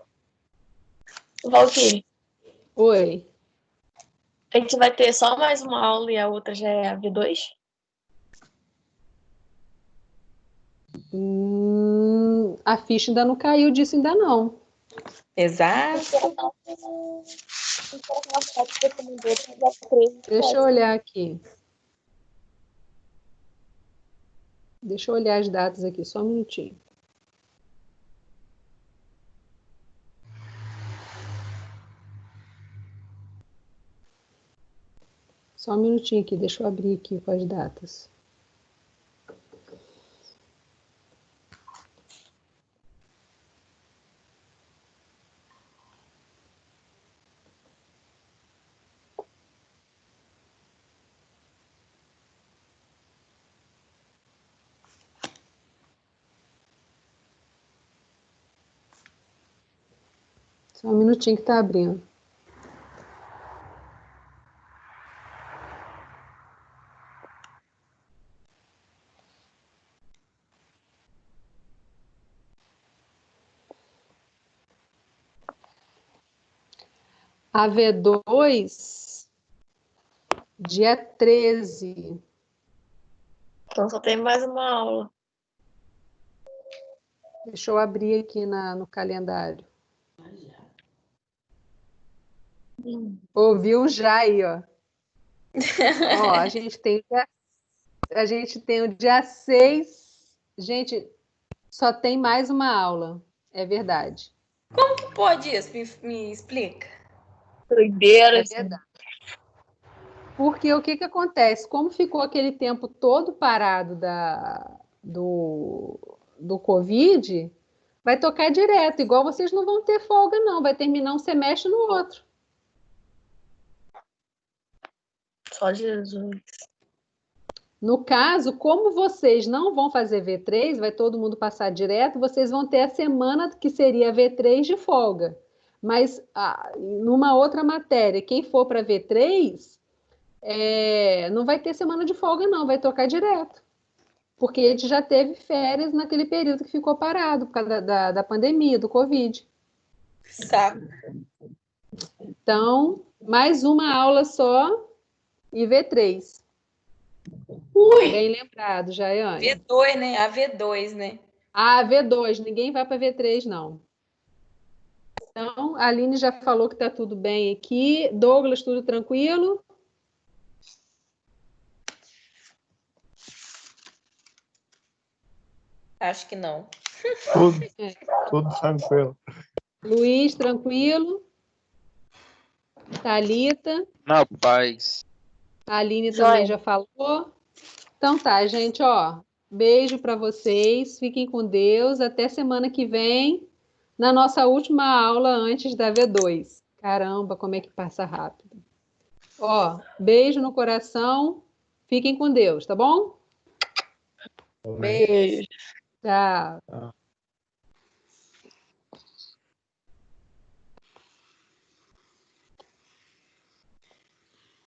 [SPEAKER 4] Valquíria,
[SPEAKER 1] Oi.
[SPEAKER 4] a gente vai ter só mais uma aula e a outra já é a V2?
[SPEAKER 1] A ficha ainda não caiu disso, ainda não.
[SPEAKER 3] Exato.
[SPEAKER 1] Deixa eu olhar aqui. Deixa eu olhar as datas aqui, só um minutinho. Só um minutinho aqui, deixa eu abrir aqui com as datas. Só um minutinho que está abrindo. A V2, dia 13.
[SPEAKER 4] Então só tem mais uma aula.
[SPEAKER 1] Deixa eu abrir aqui no calendário. Ouviu um já aí, ó. Ó, a gente tem o dia 6. Gente, só tem mais uma aula. É verdade.
[SPEAKER 3] Como que pode isso? Me explica.
[SPEAKER 4] Doideira.
[SPEAKER 1] É verdade. Porque o que acontece? Como ficou aquele tempo todo parado do Covid, vai tocar direto. Igual vocês não vão ter folga, não. Vai terminar um semestre no outro.
[SPEAKER 4] Só Jesus.
[SPEAKER 1] No caso, como vocês não vão fazer V3, vai todo mundo passar direto, vocês vão ter a semana que seria V3 de folga. Mas numa outra matéria, quem for para V3, não vai ter semana de folga, não, vai tocar direto. Porque a gente já teve férias naquele período que ficou parado, por causa da pandemia, do Covid.
[SPEAKER 3] Saco.
[SPEAKER 1] Então, mais uma aula só e V3.
[SPEAKER 3] Ui!
[SPEAKER 1] Bem lembrado, Jaiane.
[SPEAKER 3] V2, né? A V2, né?
[SPEAKER 1] V2, ninguém vai para V3, não. Então, a Aline já falou que está tudo bem aqui. Douglas, tudo tranquilo?
[SPEAKER 3] Acho que não.
[SPEAKER 2] Tudo tranquilo.
[SPEAKER 1] Luiz, tranquilo? Thalita?
[SPEAKER 5] Na paz.
[SPEAKER 1] A Aline
[SPEAKER 4] Joia.
[SPEAKER 1] também já falou. Então tá, gente, ó. Beijo para vocês. Fiquem com Deus. Até semana que vem, na nossa última aula antes da V2. Caramba, como é que passa rápido. Ó, beijo no coração. Fiquem com Deus, tá bom?
[SPEAKER 4] Beijo.
[SPEAKER 1] Tchau.
[SPEAKER 2] Tá.